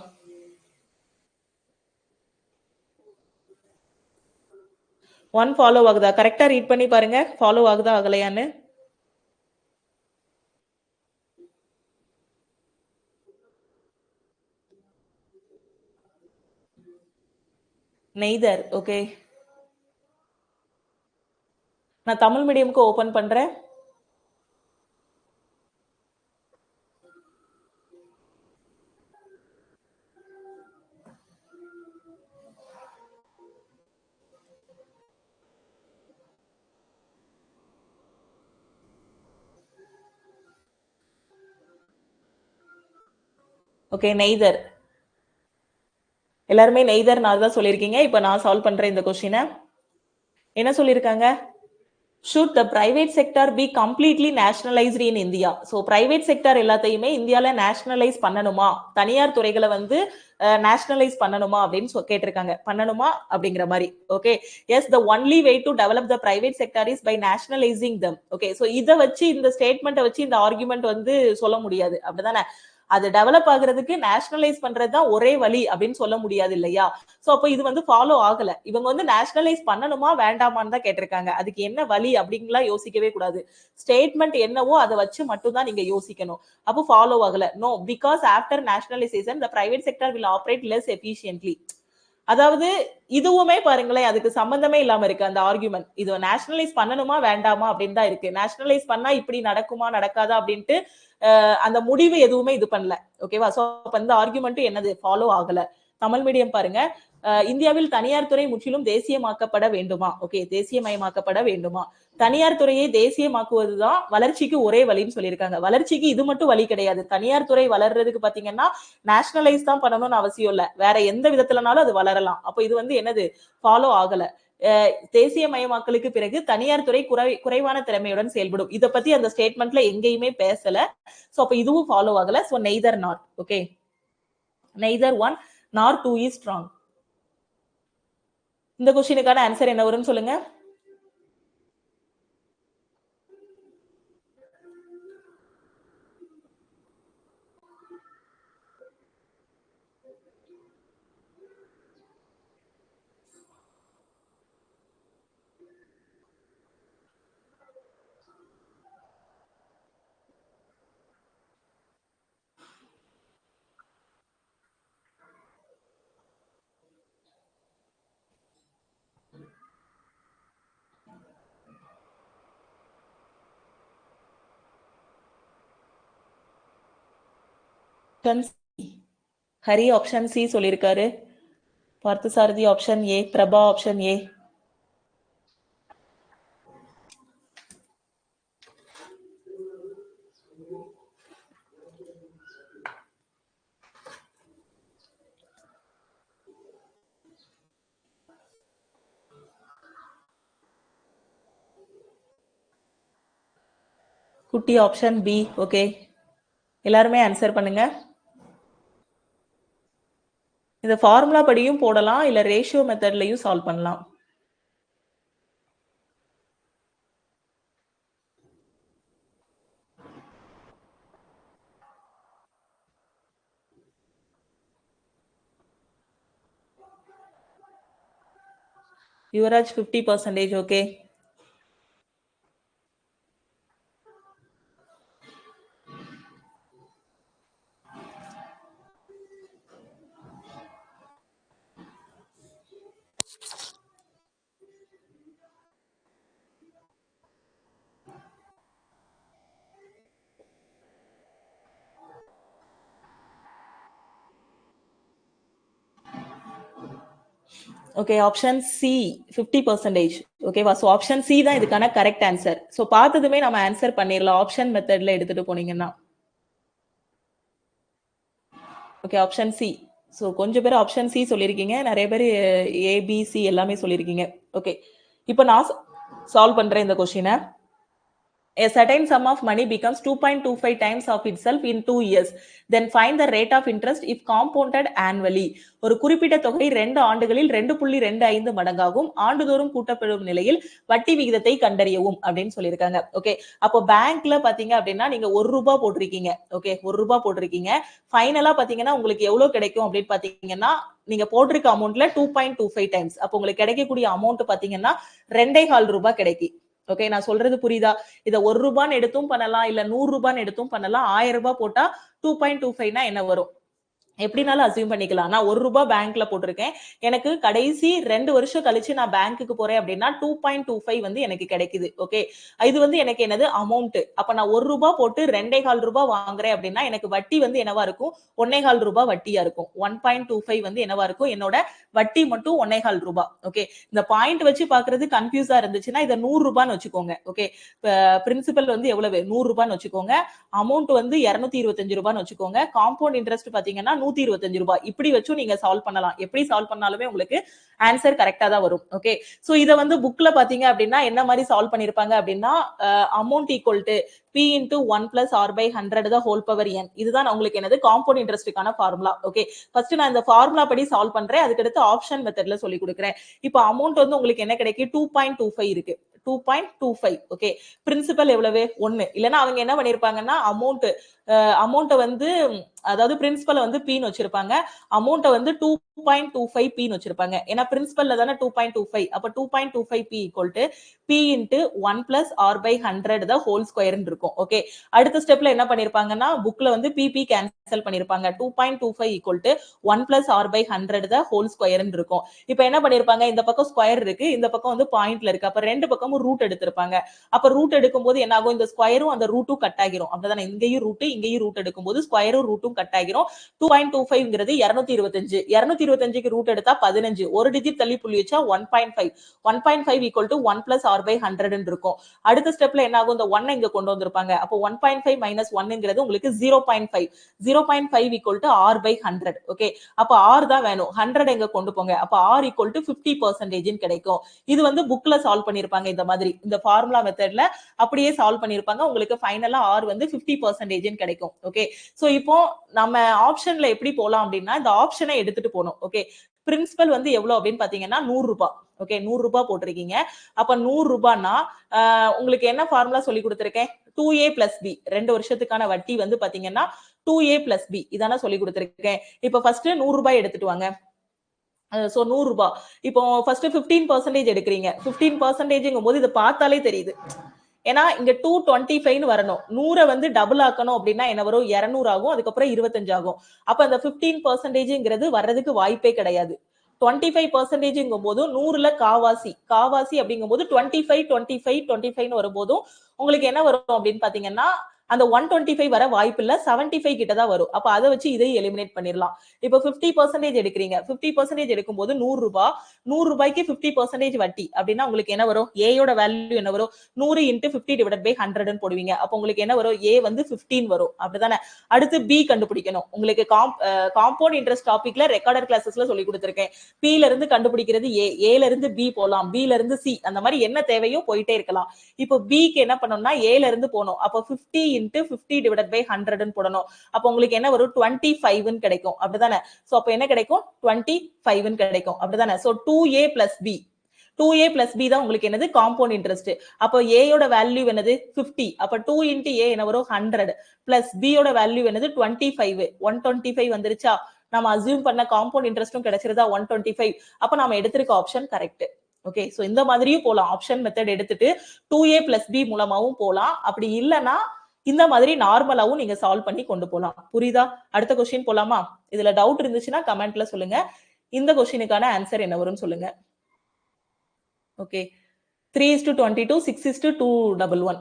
ஒன் ஃபாலோ ஆகுதா? கரெக்டா ரீட் பண்ணி பாருங்க, ஃபாலோ ஆகுதா ஆகலையான்னு. Neither, okay. நான் தமிழ் மீடியமுக்கு ஓபன் பண்றேன். Okay, neither. எல்லாருமே நெய்தர் நான் தான் சொல்லியிருக்கீங்க. இப்போ நான் சால்வ் பண்றேன் இந்த கொஸ்டினை. என்ன சொல்லியிருக்காங்க? should the private sector be completely nationalized in India? So private sector எல்லாத்தையுமே இந்தியால nationalize பண்ணணுமா, தனியார் துறைகளை வந்து nationalize பண்ணணுமா அப்படின்னு கேட்டிருக்காங்க. பண்ணணுமா அப்படிங்கிற மாதிரி. Okay, yes, the only way to develop the private sector is by nationalizing them. Okay, so இதை வச்சு இந்த ஸ்டேட்மெண்ட்டை வச்சு இந்த ஆர்குமெண்ட் வந்து சொல்ல முடியாது, அப்படிதானே? அது டெவலப் ஆகுறதுக்கு நேஷனலைஸ் பண்றதுதான் ஒரே வழி அப்படின்னு சொல்ல முடியாது இல்லையா? சோ அப்ப இது வந்து ஃபாலோ ஆகல. இவங்க வந்து நேஷனலைஸ் பண்ணணுமா வேண்டாமான்னு தான் கேட்டிருக்காங்க. அதுக்கு என்ன வழி அப்படிங்கலாம் யோசிக்கவே கூடாது. ஸ்டேட்மெண்ட் என்னவோ அதை வச்சு மட்டும் தான் நீங்க யோசிக்கணும். அப்போ ஃபாலோ ஆகல. No, because after nationalisation the private sector will operate less efficiently. அதாவது இதுவுமே பாருங்களேன், அதுக்கு சம்பந்தமே இல்லாம இருக்கு அந்த ஆர்குமெண்ட். இது நேஷனலைஸ் பண்ணணுமா வேண்டாமா அப்படின்னு தான் இருக்கு. நேஷனலைஸ் பண்ணா இப்படி நடக்குமா நடக்காதா அப்படின்ட்டு அந்த முடிவு எதுவுமே இது பண்ணல. ஓகேவா? சோ அப்ப இந்த ஆர்குமெண்ட் என்னது? ஃபாலோ ஆகல. தமிழ் மீடியம் பாருங்க. இந்தியாவில் தனியார் துறை முற்றிலும் தேசியமாக்கப்பட வேண்டுமா? ஓகே, தேசியமயமாக்கப்பட வேண்டுமா? தனியார் துறையை தேசியமாக்குவதுதான் வளர்ச்சிக்கு ஒரே வழின்னு சொல்லியிருக்காங்க. வளர்ச்சிக்கு இது மட்டும் வழி கிடையாது. தனியார் துறை வளர்றதுக்கு பாத்தீங்கன்னா நேஷனலைஸ் தான் பண்ணணும்னு அவசியம் இல்ல, வேற எந்த விதத்துலனாலும் அது வளரலாம். அப்ப இது வந்து என்னது? ஃபாலோ ஆகல. தேசியமயமாக்கலுக்கு பிறகு தனியார் துறை குறைவான திறமையுடன் செயல்படும். இதை பத்தி அந்த ஸ்டேட்மெண்ட்ல எங்கேயுமே பேசல. சோ அப்ப இதுவும் ஃபாலோ ஆகல. So neither not. Okay, neither 1 nor 2 is strong. இந்த கொஸ்டினுக்கான ஆன்சர் என்ன வரும்னு சொல்லுங்க. ஹரி ஆப்ஷன் சி சொல்லியிருக்காரு. Parthasarathy option A, Prabha option A. குட்டி ஆப்ஷன் பி. ஓகே, எல்லாருமே ஆன்சர் பண்ணுங்க. இந்த ஃபார்முலா படியும் போடலாம், இல்ல ரேஷியோ மெத்தட்லயும் சால்வ் பண்ணலாம். Yuvaraj 50%. Okay, okay, option C 50%. ஓகேவா? சோ ஆப்ஷன் சி தான் இதுக்கான கரெக்ட் ஆன்சர். சோ பார்த்ததுமே நம்ம ஆன்சர் பண்ணிடலாம் ஆப்ஷன் மெத்தட்ல எடுத்துட்டு போனீங்கன்னா. Okay, option C. ஸோ கொஞ்சம் பேர் ஆப்ஷன் சி சொல்லியிருக்கீங்க, நிறைய பேர் ஏபிசி எல்லாமே சொல்லியிருக்கீங்க. ஓகே, இப்போ நான் சால்வ் பண்றேன் இந்த கொஸ்டினை. A certain sum of money becomes 2.25 times of itself in 2 years. Then find the rate of interest if compounded annually. ஒரு குறிப்பிட்ட தொகை 2 ஆண்டுகளில் 2.25 மடங்காகும், ஆண்டுதோறும் கூட்டப்படும் நிலையில் வட்டி விகிதத்தை கண்டறியவும் அப்படின்னு சொல்லியிருக்காங்க. ஓகே, அப்போ பேங்க்ல பாத்தீங்க அப்படின்னா நீங்க 1 ரூபாய் போட்டிருக்கீங்க. ஓகே, 1 ரூபாய் போட்டிருக்கீங்க. ஃபைனலா பாத்தீங்கன்னா உங்களுக்கு எவ்வளவு கிடைக்கும் அப்படின்னு பாத்தீங்கன்னா நீங்க போட்டிருக்க அமௌண்ட்ல 2.25 டைம்ஸ். அப்போ உங்களுக்கு கிடைக்கக்கூடிய அமௌண்ட் பாத்தீங்கன்னா 2.25 ரூபாய் கிடைக்கும். ஓகே, நான் சொல்றது புரியுதா? இத 1 ரூபான்னு எடுத்தும் பண்ணலாம், இல்ல 100 ரூபான்னு எடுத்தும் பண்ணலாம். 1000 ரூபாய் போட்டா 2.25னா என்ன வரும்? எப்படினாலும் அசியூம் பண்ணிக்கலாம். நான் 1 ரூபாய் பேங்க்ல போட்டிருக்கேன், எனக்கு கடைசி 2 வருஷம் கழிச்சு நான் பேங்க்குக்கு போறேன் அப்படின்னா 2.25 வந்து எனக்கு கிடைக்குது. ஓகே, இது வந்து எனக்கு என்னது அமௌண்ட். அப்ப நான் 1 ரூபாய் போட்டு 2.25 ரூபாய் வாங்குறேன் அப்படின்னா எனக்கு வட்டி வந்து என்னவா இருக்கும்? 1.25 ரூபாய் வட்டியா இருக்கும். 1.25 வந்து என்னவா இருக்கும்? என்னோட வட்டி மட்டும் 1.25 ரூபாய். ஓகே, இந்த பாயிண்ட் வச்சு பாக்குறது கன்ஃபியூஸா இருந்துச்சுன்னா இத 100 ரூபான்னு வச்சுக்கோங்க. ஓகே, பிரின்சிபல் வந்து எவ்வளவு? 100 ரூபான்னு வச்சுக்கோங்க. அமௌண்ட் வந்து 225 ரூபான்னு வச்சுக்கோங்க. காம்பவுண்ட் இன்ட்ரெஸ்ட் பாத்தீங்கன்னா 125 ரூபாய். இப்படி வச்சு நீங்க சால்வ் பண்ணலாம். எப்படி சால்வ் பண்ணாலுமே உங்களுக்கு ஆன்சர் கரெக்டா தான் வரும். ஓகே, சோ இத வந்து புக்ல பாத்தீங்க அப்படின்னா என்ன மாதிரி சால்வ் பண்ணிருப்பாங்க அப்படின்னா amount equal to P into 1 plus R by 100 the whole power n. இதுதான் உங்களுக்கு என்னது காம்பவுண்ட் இன்ட்ரெஸ்டுக்கான ஃபார்முலா. ஓகே, ஃபர்ஸ்ட் நான் இந்த ஃபார்முலா படி சால்வ் பண்றேன், அதுக்கு அடுத்து ஆப்ஷன் மெத்தட்ல சொல்லி கொடுக்குறேன். இப்போ அமௌண்ட் வந்து உங்களுக்கு என்ன கிடைக்கும்? 2.25 இருக்கு. 2.25. ஓகே, பிரின்சிபல் எவ்வளவு? 1. இல்லனா அவங்க என்ன பண்ணிருப்பாங்கன்னா அமௌண்ட் வந்து அதாவது பிரின்சிபல் வந்து p ன்னு வச்சிருப்பாங்க, அமௌண்ட் வந்து 2.25 p ன்னு வச்சிருப்பாங்க. ஏனா பிரின்சிபல்ல தான 2.25. அப்ப 2.25 p p into 1 plus r by 100 the whole square ன்னு இருக்கும். ஓகே, அடுத்த ஸ்டெப்ல என்ன பண்ணிருப்பாங்கன்னா புக்ல வந்து pp கேன்சல் பண்ணிருப்பாங்க. 2.25 1 plus r by 100 the whole square ன்னு இருக்கும். இப்போ என்ன பண்ணிருப்பாங்க? இந்த பக்கம் ஸ்கொயர் இருக்கு, இந்த பக்கம் வந்து பாயிண்ட்ல இருக்கு. அப்ப ரெண்டு பக்கமும் ரூட் எடுத்திருப்பாங்க. அப்ப ரூட் எடுக்கும்போது என்ன ஆகும்? இந்த ஸ்கொயரும் அந்த ரூட்டும் கட் ஆகிரும். அப்பதானே இங்கேயும் ரூட் இங்கேயும் ரூட் எடுக்கும்போது ஸ்கொயரும் ரூட்டும் கட் ஆகிரும். 2.25ங்கிறது 225. 225க்கு ரூட் எடுத்தா 15. ஒரு டிஜிட் தள்ளி புள்ளி வச்சா 1.5. 1.5 equal to 1 plus r by 100 ன்னு இருக்கும். அடுத்த ஸ்டெப்ல என்ன ஆகும்? இந்த 1 இங்க கொண்டு வந்திருப்பாங்க. அப்போ 1.5 minus 1ங்கிறது உங்களுக்கு 0.5. 0.5 equal to r by 100. Okay, அப்ப r தான் வேணும். 100 எங்க கொண்டு போங்க. அப்ப r equal to 50% ன்னு கிடைக்கும். இது வந்து புக்ல சால்வ் பண்ணிருப்பாங்க. இந்த மாதிரி இந்த ஃபார்முலா மெத்தட்ல அப்படியே சால்வ் பண்ணிருப்பாங்க. உங்களுக்கு ஃபைனலா r வந்து 50% ன்னு கிடைக்கும். ஓகே, சோ இப்போ நம்ம ஆப்ஷன்ல எப்படி போலாம் அப்படின்னா இந்த ஆப்ஷனை எடுத்துட்டு போணும். ஓகே, பிரின்சிபல் வந்து எவ்வளவு அப்படின்னு பாத்தீங்கன்னா 100 ரூபாய். ஓகே, 100 ரூபாய் போட்டிருக்கீங்க. அப்ப 100 ரூபாய்னா உங்களுக்கு என்ன ஃபார்முலா சொல்லி கொடுத்திருக்கேன்? 2a plus b. 2 வருஷத்துக்கான வட்டி வந்து பாத்தீங்கன்னா 2a plus b இதான சொல்லி கொடுத்திருக்கேன். இப்போ ஃபர்ஸ்ட் 100 ரூபாய் எடுத்துட்டு வாங்க. சோ 100 ரூபாய். இப்போ ஃபர்ஸ்ட் 15% எடுக்கிறீங்க. 15%ங்கும் போது இத பார்த்தாலே தெரியுது. ஏன்னா இங்க 225 வரணும். 100 வந்து டபுள் ஆக்கணும் அப்படின்னா என்ன வரும்? 200 ஆகும், அதுக்கப்புறம் 25 ஆகும். அப்ப அந்த 15%ங்கிறது வர்றதுக்கு வாய்ப்பே கிடையாது. 25%ங்கும் போது 100ல காவாசி அப்படிங்கும் போது 25 வரும்போதும் உங்களுக்கு என்ன வரும் அப்படின்னு பாத்தீங்கன்னா அந்த 125 வர வாய்ப்பு இல்ல, 75 கிட்ட தான் வரும். அப்ப அதை வச்சு இதை எலிமினேட் பண்ணிடலாம். இப்போ 50% எடுக்கிறீங்க. 50% எடுக்கும்போது 100 ரூபாய். 100 ரூபாய்க்கு 50% வட்டி அப்படின்னா உங்களுக்கு என்ன வரும்? ஏயோட வேல்யூ என்ன வரும்? 100 into 50 divided by 100 போடுவீங்க. அப்ப உங்களுக்கு என்ன வரும்? ஏ வந்து 15 வரும். அப்படிதானே? அடுத்து பி கண்டுபிடிக்கணும். உங்களுக்கு காம்பவுண்ட் இன்ட்ரெஸ்ட் டாபிக்ல ரெக்கார்டட் கிளாஸஸ்ல சொல்லி கொடுத்திருக்கேன். பி ல இருந்து கண்டுபிடிக்கிறது ஏ ல இருந்து பி போலாம், பி ல இருந்து சி, அந்த மாதிரி என்ன தேவையோ போயிட்டே இருக்கலாம். இப்போ பிக்கு என்ன பண்ணணும்னா ஏ ல இருந்து போகணும். அப்ப 50 into 50 divided by 100 போடணும். அப்ப உங்களுக்கு என்ன வரும்? 25 ன்னு கிடைக்கும். அப்படிதானே? சோ அப்ப என்ன கிடைக்கும்? 25 ன்னு கிடைக்கும். அப்படிதானே? So 2a plus b. 2a plus b தான் உங்களுக்கு என்னது? Compound interest. அப்ப a யோட வேல்யூ என்னது? 50. அப்ப 2 into a என்ன வரும்? 100 plus b யோட வேல்யூ என்னது? 25. 125 வந்துருச்சா? நம்ம அசியூம் பண்ண காம்பவுண்ட் இன்ட்ரெஸ்டும் கிடைச்சிருதா? 125. அப்ப நாம எடுத்திருக்க ஆப்ஷன் கரெக்ட். ஓகே, சோ இந்த மாதிரியும் போலாம். ஆப்ஷன் மெத்தட் எடுத்துட்டு 2a plus b மூலமாவும் போலாம். அப்படி இல்லனா இந்த மாதிரி நார்மலாவும் நீங்க சால்வ் பண்ணி கொண்டு போலாம். புரியுதா? அடுத்த क्वेश्चन போலாமா? இதுல டவுட் இருந்துச்சுன்னா கமெண்ட்ல சொல்லுங்க. இந்த क्वेश्चनக்கான ஆன்சர் என்ன வரும்னு சொல்லுங்க. ஓகே, 3:22, 6:211.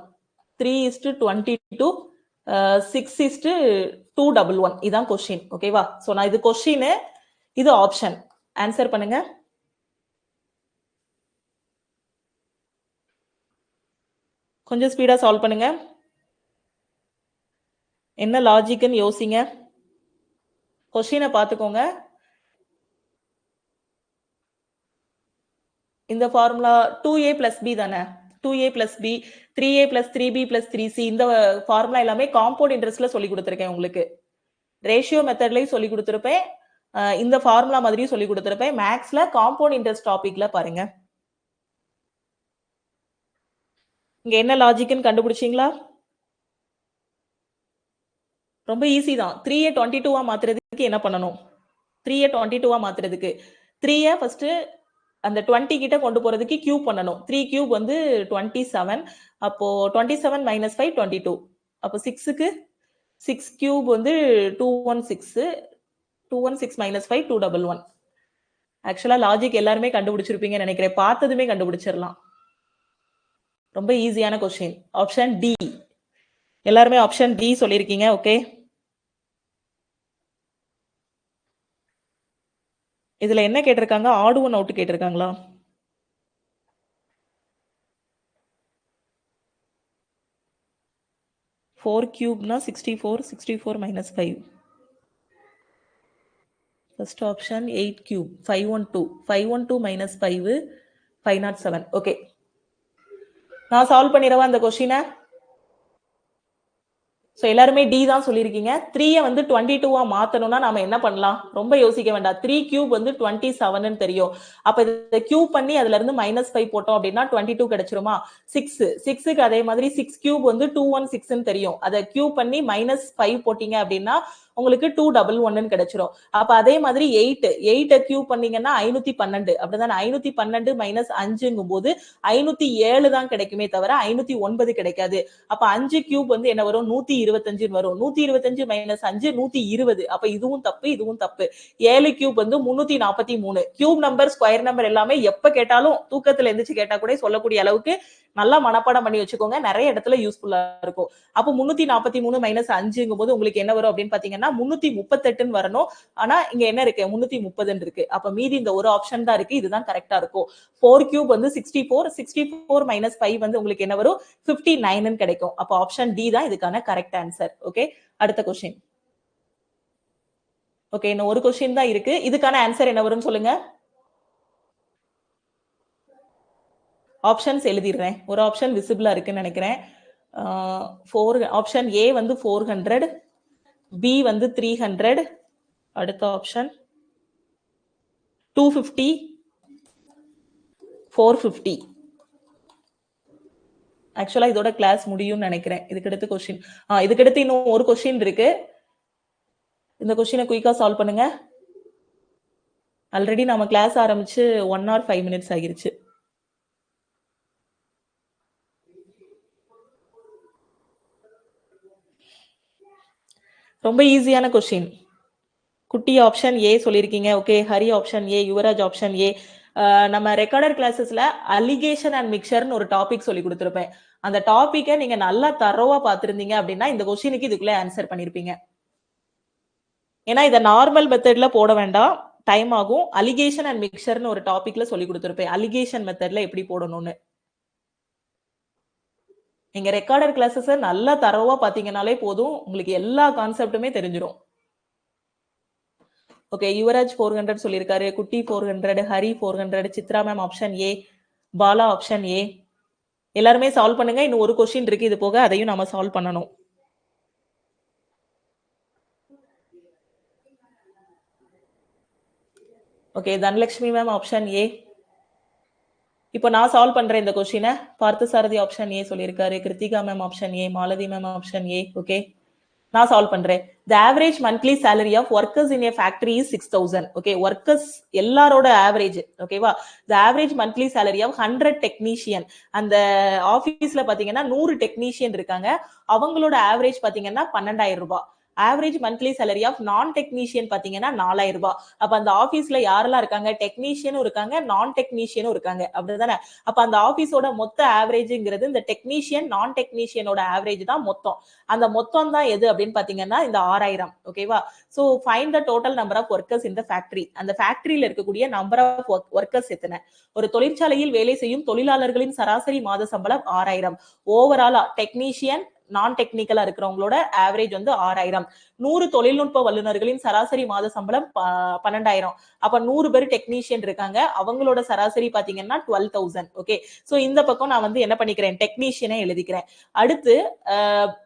3:22, 6:211 இதான் क्वेश्चन. ஓகேவா? சோ நான் இது क्वेश्चन, இது ஆப்ஷன். ஆன்சர் பண்ணுங்க. கொஞ்சம் ஸ்பீடா சால்வ் பண்ணுங்க. என்ன லாஜிக்னு யோசிங்க. கொஸ்டினை பார்த்துக்கோங்க. இந்த ஃபார்முலா 2a plus b தானே, 2a plus b, 3a plus 3b plus 3c, இந்த ஃபார்முலா எல்லாமே காம்பவுண்ட் இன்ட்ரெஸ்ட்ல சொல்லி கொடுத்துருக்கேன் உங்களுக்கு. ரேஷியோ மெத்தட்லயும் சொல்லி கொடுத்துருப்பேன், இந்த ஃபார்முலா மாதிரியும் சொல்லி கொடுத்துருப்பேன். மேக்ஸ்ல காம்பவுண்ட் இன்ட்ரெஸ்ட் டாபிக்ல பாருங்க. இங்க என்ன லாஜிக்னு கண்டுபிடிச்சீங்களா? ரொம்ப ஈஸி தான். 3a 22 மாத்துறதுக்கு என்ன பண்ணணும்? 3a 22 மாத்துறதுக்கு 3a ஃபர்ஸ்ட் அந்த 20 கிட்ட கொண்டு போறதுக்கு கியூப் பண்ணணும். 3 கியூப் வந்து 27. அப்போ 27 minus 5 22. அப்போ 6க்கு 6 கியூப் வந்து 216. 216 minus 5 211. ஆக்சுவலா லாஜிக் எல்லாருமே கண்டுபிடிச்சிருப்பீங்கன்னு நினைக்கிறேன். பார்த்ததுமே கண்டுபிடிச்சிடலாம். ரொம்ப ஈஸியான கொஸ்டின். Option D. எல்லாருமே ஆப்ஷன் டி சொல்லியிருக்கீங்க. ஓகே, இதுல என்ன கேட்டிருக்காங்க? ஆட் ஒன் அவுட் கேட்டிருக்காங்களா? ஃபோர் கியூப்னா 64. 64 minus 5. First option 8 cube 512. 512 minus 5 507. Okay, நான் சால்வ் பண்ணிடவா அந்த கொஸ்டினை? ஸோ எல்லாருமே டி தான் சொல்லியிருக்கீங்க. 3 வந்து 22 மாத்தணும்னா நாம என்ன பண்ணலாம்? ரொம்ப யோசிக்க வேண்டாம். 3 கியூப் வந்து 27 தெரியும். அப்ப இதை கியூப் பண்ணி அதுல இருந்து -5 போட்டோம் அப்படின்னா 22 கிடைச்சிருமா? 6க்கு அதே மாதிரி 6 கியூப் வந்து 216 தெரியும். அதை கியூப் பண்ணி -5 போட்டீங்க அப்படின்னா உங்களுக்கு 211 கிடைச்சிரும். அப்ப அதே மாதிரி 8 கியூப் பண்ணீங்கன்னா 512. அப்படிதான் 512 -5ங்கும் போது 507 தான் கிடைக்குமே தவிர 509 கிடைக்காது. அப்ப 5 கியூப் வந்து என்ன வரும்? 125 வரும். 125 - 5 120. அப்ப இதுவும் தப்பு, இதுவும் தப்பு. 7 கியூப் வந்து 343. கியூப் நம்பர், ஸ்கொயர் நம்பர் எல்லாமே எப்ப கேட்டாலும் தூக்கத்துல எந்திரிச்சு கேட்டா கூட சொல்லக்கூடிய அளவுக்கு நல்லா மனப்பாடம் பண்ணி வச்சுக்கோங்க. நிறைய இடத்துல யூஸ்ஃபுல்லா இருக்கும். அப்போ 343 - 5ங்கும் போது உங்களுக்கு என்ன வரும் அப்படின்னு பாத்தீங்கன்னா 338 வரணும். ஆனா இங்க என்ன இருக்கு? 330 இருக்கு. அப்ப மீதி இந்த ஒரு ஆப்ஷன் தான் இருக்கு. இதுதான் கரெக்டா இருக்கும். 4 கியூப் வந்து 64. 64 - 5 வந்து உங்களுக்கு என்ன வரும்? 59 கிடைக்கும். அப்ப ஆப்ஷன் டி தான் இதுக்கான கரெக்ட் ஆன்சர். ஓகே, அடுத்த கொஸ்டின். ஓகே, இன்னும் ஒரு கொஸ்டின் தான் இருக்கு. இதுக்கான ஆன்சர் என்ன வரும்னு சொல்லுங்க. ஆப்ஷன்ஸ் எழுதிடுறேன். ஒரு ஆப்ஷன் விசிபிளா இருக்குன்னு நினைக்கிறேன். ஆப்ஷன் ஏ வந்து 400, பி வந்து 300, அடுத்த ஆப்ஷன் 250, 450. ஆக்சுவலா இதோட கிளாஸ் முடியும்னு நினைக்கிறேன். இதுக்கடுத்து கொஸ்டின், இதுக்கடுத்து இன்னும் ஒரு கொஸ்டின் இருக்கு. இந்த கொஸ்டினை குயிக்கா சால்வ் பண்ணுங்க. ஆல்ரெடி நம்ம கிளாஸ் ஆரம்பிச்சு 1 hour 5 minutes ஆகிருச்சு. ரொம்ப ஈஸியான கொஸ்டின். குட்டி ஆப்ஷன் ஏ சொல்லியிருக்கீங்க. Okay, Hari option A, Yuvaraj option A. நம்ம ரெக்கார்டர் கிளாஸஸ்ல அலிகேஷன் அண்ட் மிக்சர்னு ஒரு டாபிக் சொல்லி கொடுத்துருப்பேன். அந்த டாபிக்கை நீங்க நல்லா தரோவா பார்த்திருந்தீங்க அப்படின்னா இந்த கொஸ்டினுக்கு இதுக்குள்ள ஆன்சர் பண்ணிருப்பீங்க. ஏன்னா இதை நார்மல் மெத்தட்ல போட வேண்டாம், டைம் ஆகும். அலிகேஷன் அண்ட் மிக்சர்னு ஒரு டாபிக்ல சொல்லி கொடுத்துருப்பேன், அலிகேஷன் மெத்தட்ல எப்படி போடணும்னு. நீங்க ரெக்கார்டர் கிளாஸஸ் நல்லா தரோவா பாத்தீங்கன்னாலே போதும், உங்களுக்கு எல்லா கான்செப்டுமே தெரிஞ்சிடும். ஓகே, யுவராஜ் 400 சொல்லியிருக்காரு, குட்டி 400, Hari 400, Chitra ma'am option A, Bala option A. எல்லாருமே சால்வ் பண்ணுங்க. இன்னும் ஒரு கொஸ்டின் இருக்கு, இது போக அதையும் நாம சால்வ் பண்ணணும். ஓகே, தனலட்சுமி மேம் ஆப்ஷன் ஏ. இப்போ நான் சால்வ் பண்றேன் இந்த கொஸ்டினை. பார்த்தசாரதி ஆப்ஷன் ஏ சொல்லியிருக்காரு, Kiruthika ma'am option A, Malathi ma'am option A. Okay, நான் சால்வ் பண்றேன். The average monthly salary of workers in a factory is 6,000. Okay, workers எல்லாரோட ஆவரேஜ். ஓகேவா? The average monthly salary of 100 technician. அந்த ஆபீஸ்ல பாத்தீங்கன்னா 100 டெக்னீஷியன் இருக்காங்க. அவங்களோட ஆவரேஜ் பாத்தீங்கன்னா 12,000 ரூபாய். ஆவரேஜ் மந்த்லி சேலரி ஆஃப் நான் டெக்னீஷியன் பாத்தீங்கன்னா 4,000 ரூபாய். அப்ப அந்த ஆபீஸ்ல யாரெல்லாம் இருக்காங்க? டெக்னீஷியனும் இருக்காங்க, நான் டெக்னீஷியனும் இருக்காங்க. அப்படிதானே? அப்ப அந்த ஆபீஸோட மொத்த ஆவரேஜ்ங்கிறது இந்த டெக்னீஷியன் நான் டெக்னீஷியனோட ஆவரேஜ் தான் மொத்தம். அந்த மொத்தம் தான் எது அப்படின்னு பாத்தீங்கன்னா இந்த 6,000. ஓகேவா? So find the total number of workers in the factory. அந்த ஃபேக்டரியில இருக்கக்கூடிய நம்பர் ஆஃப் ஒர்க்கர்ஸ் எத்தனை? ஒரு தொழிற்சாலையில் வேலை செய்யும் தொழிலாளர்களின் சராசரி மாத சம்பளம் 6,000. ஓவராலா டெக்னீஷியன், நான் டெக்னிக்கலா இருக்கிறவங்களோட ஆவரேஜ் வந்து 6000. 100 தொழில்நுட்ப வல்லுநர்களின் சராசரி மாத சம்பளம் 12000. அப்ப 100 பேர் டெக்னீஷியன் இருக்காங்க, அவங்களோட சராசரி பாத்தீங்கன்னா 12,000. ஓகே, சோ இந்த பக்கம் நான் வந்து என்ன பண்ணிக்கிறேன், டெக்னீஷியனை எழுதிக்கிறேன். அடுத்து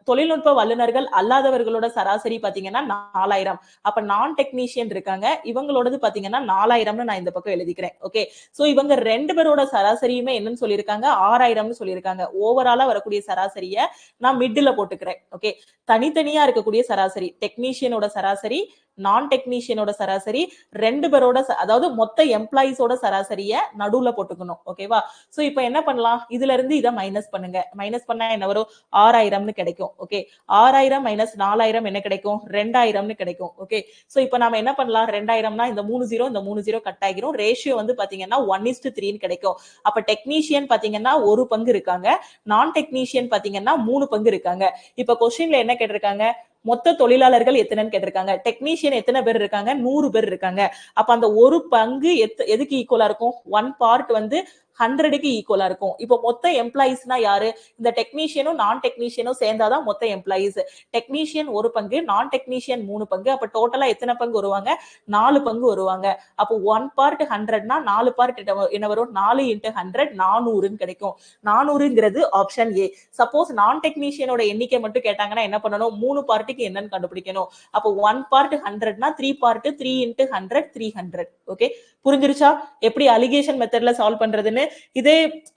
தொழில்நுட்ப வல்லுநர்கள் அல்லாதவர்களோட சராசரி பாத்தீங்கன்னா 4000. அப்ப நான் டெக்னீஷியன் இருக்காங்க, இவங்களோடது பாத்தீங்கன்னா 4000னு நான் இந்த பக்கம் எழுதிக்கிறேன். ஓகே, சோ இவங்க ரெண்டு பேரோட சராசரியுமே என்னன்னு சொல்லியிருக்காங்க, 6000னு சொல்லியிருக்காங்க. ஓவராலா வரக்கூடிய சராசரியை நான் மிட்ல போட்டுக்கிறேன். ஓகே, தனித்தனியா இருக்கக்கூடிய சராசரி, டெக்னீஷியனோட சராசரி, நான் டெக்னீஷியனோட சராசரி, ரெண்டு பேரோட அதாவது மொத்த எம்ப்ளாயிஸோட சராசரியை நடுவுல போட்டுக்கணும். ஓகேவா? சோ இப்போ என்ன பண்ணலாம், இதுல இருந்து இதை மைனஸ் பண்ணுங்க. மைனஸ் பண்ணா என்ன வரும், 6000னு கிடைக்கும். ஓகே, 6000 மைனஸ் 4000 என்ன கிடைக்கும், 2000னு கிடைக்கும். ஓகே, சோ இப்போ நாம என்ன பண்ணலாம், 2000னா இந்த 3 0 இந்த 3 0 கட் ஆகிரும். ரேஷியோ வந்து பாத்தீங்கன்னா 1:3 கிடைக்கும். அப்ப டெக்னீஷியன் பாத்தீங்கன்னா 1 பங்கு இருக்காங்க, நான் டெக்னீஷியன் பாத்தீங்கன்னா 3 பங்கு இருக்காங்க. இப்ப கொஸ்டின்ல என்ன கேட்டிருக்காங்க, மொத்த தொழிலாளர்கள் எத்தனைன்னு கேட்டிருக்காங்க. டெக்னீஷியன் எத்தனை பேர் இருக்காங்க, 100 பேர் இருக்காங்க. அப்ப அந்த ஒரு பங்கு எதுக்கு ஈக்குவலா இருக்கும், 1 பார்ட் வந்து 100க்கு ஈக்குவலா இருக்கும். இப்போ மொத்த எம்ப்ளாயிஸ்னா யாரு, இந்த டெக்னீஷியனும் நான் டெக்னீஷியனும் சேர்ந்தாதான் மொத்த எம்ப்ளாயிஸ். டெக்னீஷியன் 1 பங்கு, நான் டெக்னீஷியன் 3 பங்கு. அப்ப டோட்டலா எத்தனை பங்கு வருவாங்க, 4 பங்கு வருவாங்க. அப்போ 1 பார்ட் 100னா 4 பார்ட் என்ன வரும், 4 × 100 400ன்னு கிடைக்கும். 400ங்கிறது ஆப்ஷன் ஏ. சப்போஸ் நான் டெக்னீஷியனோட எண்ணிக்கை மட்டும் கேட்டாங்கன்னா என்ன பண்ணணும், 3 பார்ட்டுக்கு என்னன்னு கண்டுபிடிக்கணும். அப்போ 1 பார்ட் 100னா 3 பார்ட் 3 × 100 300. ஓகே, புரிஞ்சிருச்சா எப்படி அலிகேஷன் மெத்தட்ல சால்வ் பண்றதுன்னு. இதே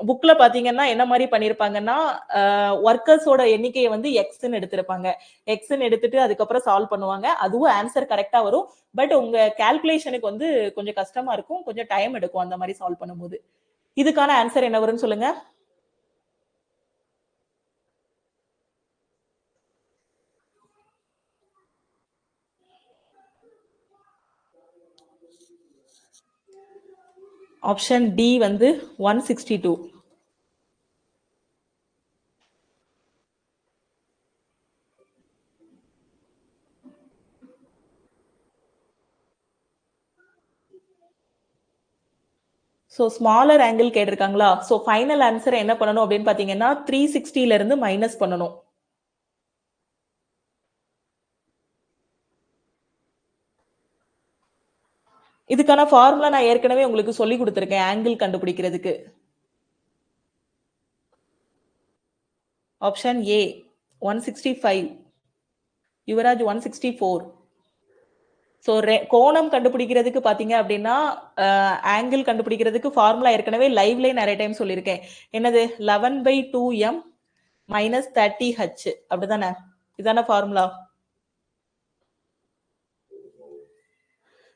புக்ல பாத்தீங்கன்னா என்ன மாதிரி பண்ணிருப்பாங்கன்னா, ஒர்க்கர்ஸோட எண்ணிக்கையை வந்து எக்ஸ்ன்னு எடுத்திருப்பாங்க. எக்ஸ்ன்னு எடுத்துட்டு அதுக்கப்புறம் சால்வ் பண்ணுவாங்க. அதுவும் ஆன்சர் கரெக்டா வரும். பட் உங்க கால்குலேஷனுக்கு வந்து கொஞ்சம் கஷ்டமா இருக்கும், கொஞ்சம் டைம் எடுக்கும் அந்த மாதிரி சால்வ் பண்ணும்போது. இதுக்கான ஆன்சர் என்ன வரும்னு சொல்லுங்க. ஆப்ஷன் டி வந்து 162. ஸோ ஸ்மாலர் ஆங்கிள் கேட்டிருக்காங்களா, ஸோ ஃபைனல் ஆன்சர் என்ன பண்ணணும் அப்படின்னு பாத்தீங்கன்னா 360ல இருந்து மைனஸ் பண்ணணும். இதுக்கான ஃபார்முலா நான் ஏற்கனவே உங்களுக்கு சொல்லி கொடுத்திருக்கேன் ஆங்கிள் கண்டுபிடிக்கிறதுக்கு. Option A 165, Yuvraj 164. ஸோ கோணம் கண்டுபிடிக்கிறதுக்கு பாத்தீங்க அப்படின்னா ஆங்கிள் கண்டுபிடிக்கிறதுக்கு ஃபார்முலா ஏற்கனவே லைவ்ல நிறைய டைம் சொல்லியிருக்கேன். என்னது, 11/2m மைனஸ் 30h. அப்படிதானே, இதான ஃபார்முலா.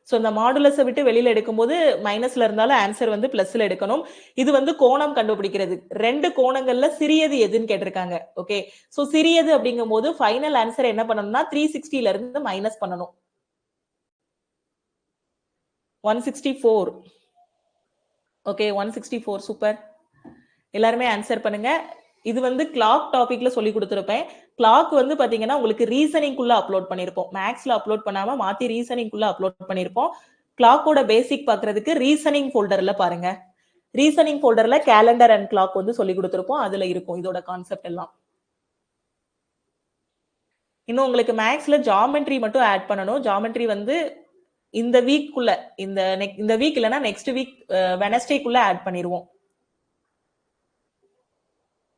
ஸோ இந்த மாடுலஸை விட்டு வெளியில எடுக்கும்போது மைனஸ்ல இருந்தாலும் ஆன்சர் வந்து பிளஸ்ல எடுக்கணும். இது வந்து கோணம் கண்டுபிடிக்கிறது. ரெண்டு கோணங்கள்ல சிறியது எதுன்னு கேட்டிருக்காங்க. ஓகே, ஸோ சிறியது அப்படிங்கும் போது ஃபைனல் ஆன்சர் என்ன பண்ணணும்னா 360ல இருந்து மைனஸ் பண்ணணும். 164. ஓகே, 164. சூப்பர், எல்லாருமே ஆன்சர் பண்ணுங்க. இது வந்து கிளாக் டாபிக்ல சொல்லி கொடுத்திருப்பேன். கிளாக் வந்து பாத்தீங்கன்னா உங்களுக்கு ரீசனிங்குள்ள அப்லோட் பண்ணிருப்போம், மேக்ஸ்ல அப்லோட் பண்ணாம மாத்தி ரீசனிங்குள்ள அப்லோட் பண்ணிருப்போம். கிளாக்கோட பேசிக் பாக்குறதுக்கு ரீசனிங் ஃபோல்டர்ல பாருங்க. ரீசனிங் ஃபோல்டர்ல கேலண்டர் அண்ட் கிளாக் வந்து சொல்லி கொடுத்திருப்போம், அதுல இருக்கும் இதோட கான்செப்ட் எல்லாம். இன்னும் உங்களுக்கு மேக்ஸ்ல ஜாமெட்ரி மட்டும் ஆட் பண்ணணும். ஜாமெட்ரி வந்து இந்த வீக்குள்ள, இந்த வீக் இல்லைன்னா நெக்ஸ்ட் வீக் வெனஸ்டேக்குள்ள ஆட் பண்ணிடுவோம்.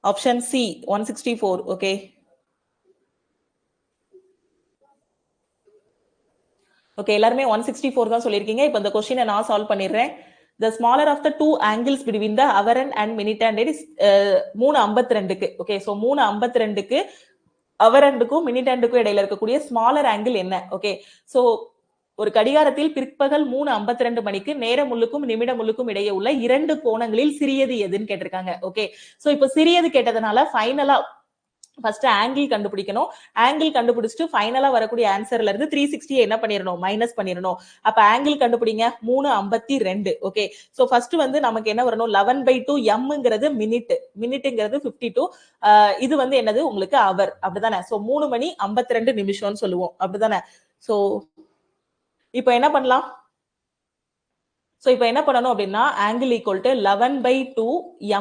Option C 164. ஓகே, ஓகே, எல்லாருமே 164 தான் சொல்லியிருக்கீங்க. இப்போ இந்த கொஸ்டினை நான் சால்வ் பண்ணிடுறேன். The smaller of the two angles between the hour and minute hand is 3:52. Okay, so 3:52க்கு அவர் அண்டுக்கும் மினிட் அண்டுக்கும் இடையில இருக்கக்கூடிய ஸ்மாலர் ஆங்கிள் என்ன. ஓகே, ஸோ ஒரு கடிகாரத்தில் பிற்பகல் 3:52 மணிக்கு நேர முள்ளுக்கும் நிமிட முள்ளுக்கும் இடையே உள்ள 2 கோணங்களில் சிறியது எதுன்னு கேட்டிருக்காங்க. ஓகே, ஸோ இப்போ சிறியது கேட்டதுனால ஃபைனலா ஃபர்ஸ்ட் ஆங்கிள் கண்டுபிடிக்கணும். ஆங்கிள் கண்டுபிடிச்சிட்டு ஃபைனலா வரக்கூடிய ஆன்சர்ல இருந்து 360 என்ன பண்ணிடணும், மைனஸ் பண்ணிடணும். அப்ப ஆங்கிள் கண்டுபிடிங்க, 3:52. ஓகே, சோ ஃபர்ஸ்ட் வந்து நமக்கு என்ன வரணும், 11/2 எம்ங்கிறது மினிட், மினிட்ங்கிறது 52. இது வந்து என்னது உங்களுக்கு அவர், அப்படிதானே. சோ 3 மணி 52 நிமிஷம்னு சொல்லுவோம், அப்படிதானே. சோ இப்போ என்ன பண்ணலாம், சோ இப்போ என்ன பண்ணணும் அப்படின்னா angle equal to 11/2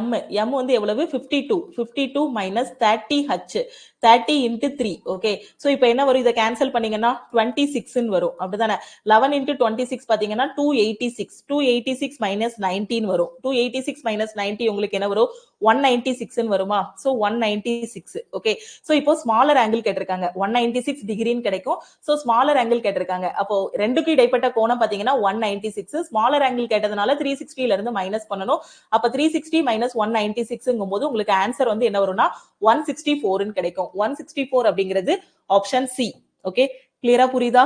m. m வந்து எவ்வளவு 52 minus 30h 30 into 3. Okay, so இப்போ என்ன வரும், இதை கேன்சல் பண்ணீங்கன்னா 26 ன்னு வரும். அப்படிதானே? 11 into 26 பாத்தீங்கன்னா 286 minus 19 வரும். 286 minus 90 உங்களுக்கு என்ன வரும், 196 ன்னு வருமா? சோ 196. ஓகே, சோ இப்போ ஸ்மாலர் ஆங்கிள் கேட்டிருக்காங்க, 196 டிகிரின்னு கிடைக்கும். சோ ஸ்மாலர் ஆங்கிள் கேட்டிருக்காங்க. அப்போ ரெண்டுக்கு இடைப்பட்ட கோணம் பாத்தீங்கன்னா 196. ஸ்மாலர் ஆங்கிள் கேட்டதுனால 360 ல இருந்து மைனஸ் பண்ணணும். அப்ப 360 minus 196ங்கும்போது உங்களுக்கு ஆன்சர் வந்து என்ன வரும்னா 164 ன்னு கிடைக்கும். 164 அப்படிங்கிறது ஆப்ஷன் சி. ஓகே, கிளியரா புரியுதா?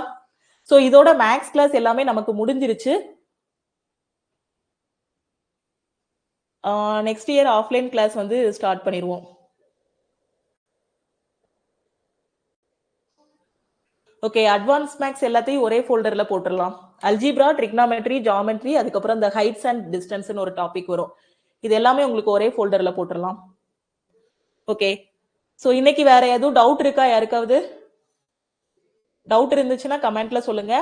சோ இதோட மேக்ஸ் கிளாஸ் எல்லாமே நமக்கு முடிஞ்சிருச்சு. நெக்ஸ்ட் இயர் ஆஃப்லைன் கிளாஸ் வந்து ஸ்டார்ட் பண்ணிடுவோம். ஓகே, அட்வான்ஸ் மேக்ஸ் எல்லாத்தையும் ஒரே ஃபோல்டர்ல போட்டுடலாம். அல்ஜிப்ரா, ட்ரிக்னாமெட்ரி, ஜியோமெட்ரி, அதுக்கப்புறம் இந்த ஹைட்ஸ் அண்ட் டிஸ்டன்ஸ்னு ஒரு டாபிக் வரும். இது எல்லாமே உங்களுக்கு ஒரே ஃபோல்டர்ல போட்டுடலாம். ஓகே, சோ இன்னைக்கு வேற எதுவும் டவுட் இருக்கா யாருக்காவது? டவுட் இருந்துச்சுன்னா கமெண்ட்ல சொல்லுங்க.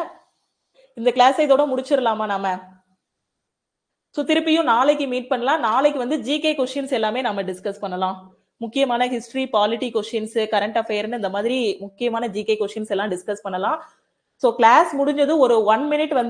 இந்த கிளாஸ் இதோட முடிச்சிடலாமா நாம? சோ திருப்பியும் நாளைக்கு மீட் பண்ணலாம். நாளைக்கு வந்து ஜிகே கொஸ்டின்ஸ் எல்லாமே நம்ம டிஸ்கஸ் பண்ணலாம். முக்கியமான ஹிஸ்டரி, பாலிட்டி கொஸ்டின்ஸ், கரண்ட் அஃபேர்னு இந்த மாதிரி முக்கியமான ஜிகே கொஸ்டின்ஸ் எல்லாம் டிஸ்கஸ் பண்ணலாம். சோ கிளாஸ் முடிஞ்சது ஒரு 1 minute வந்து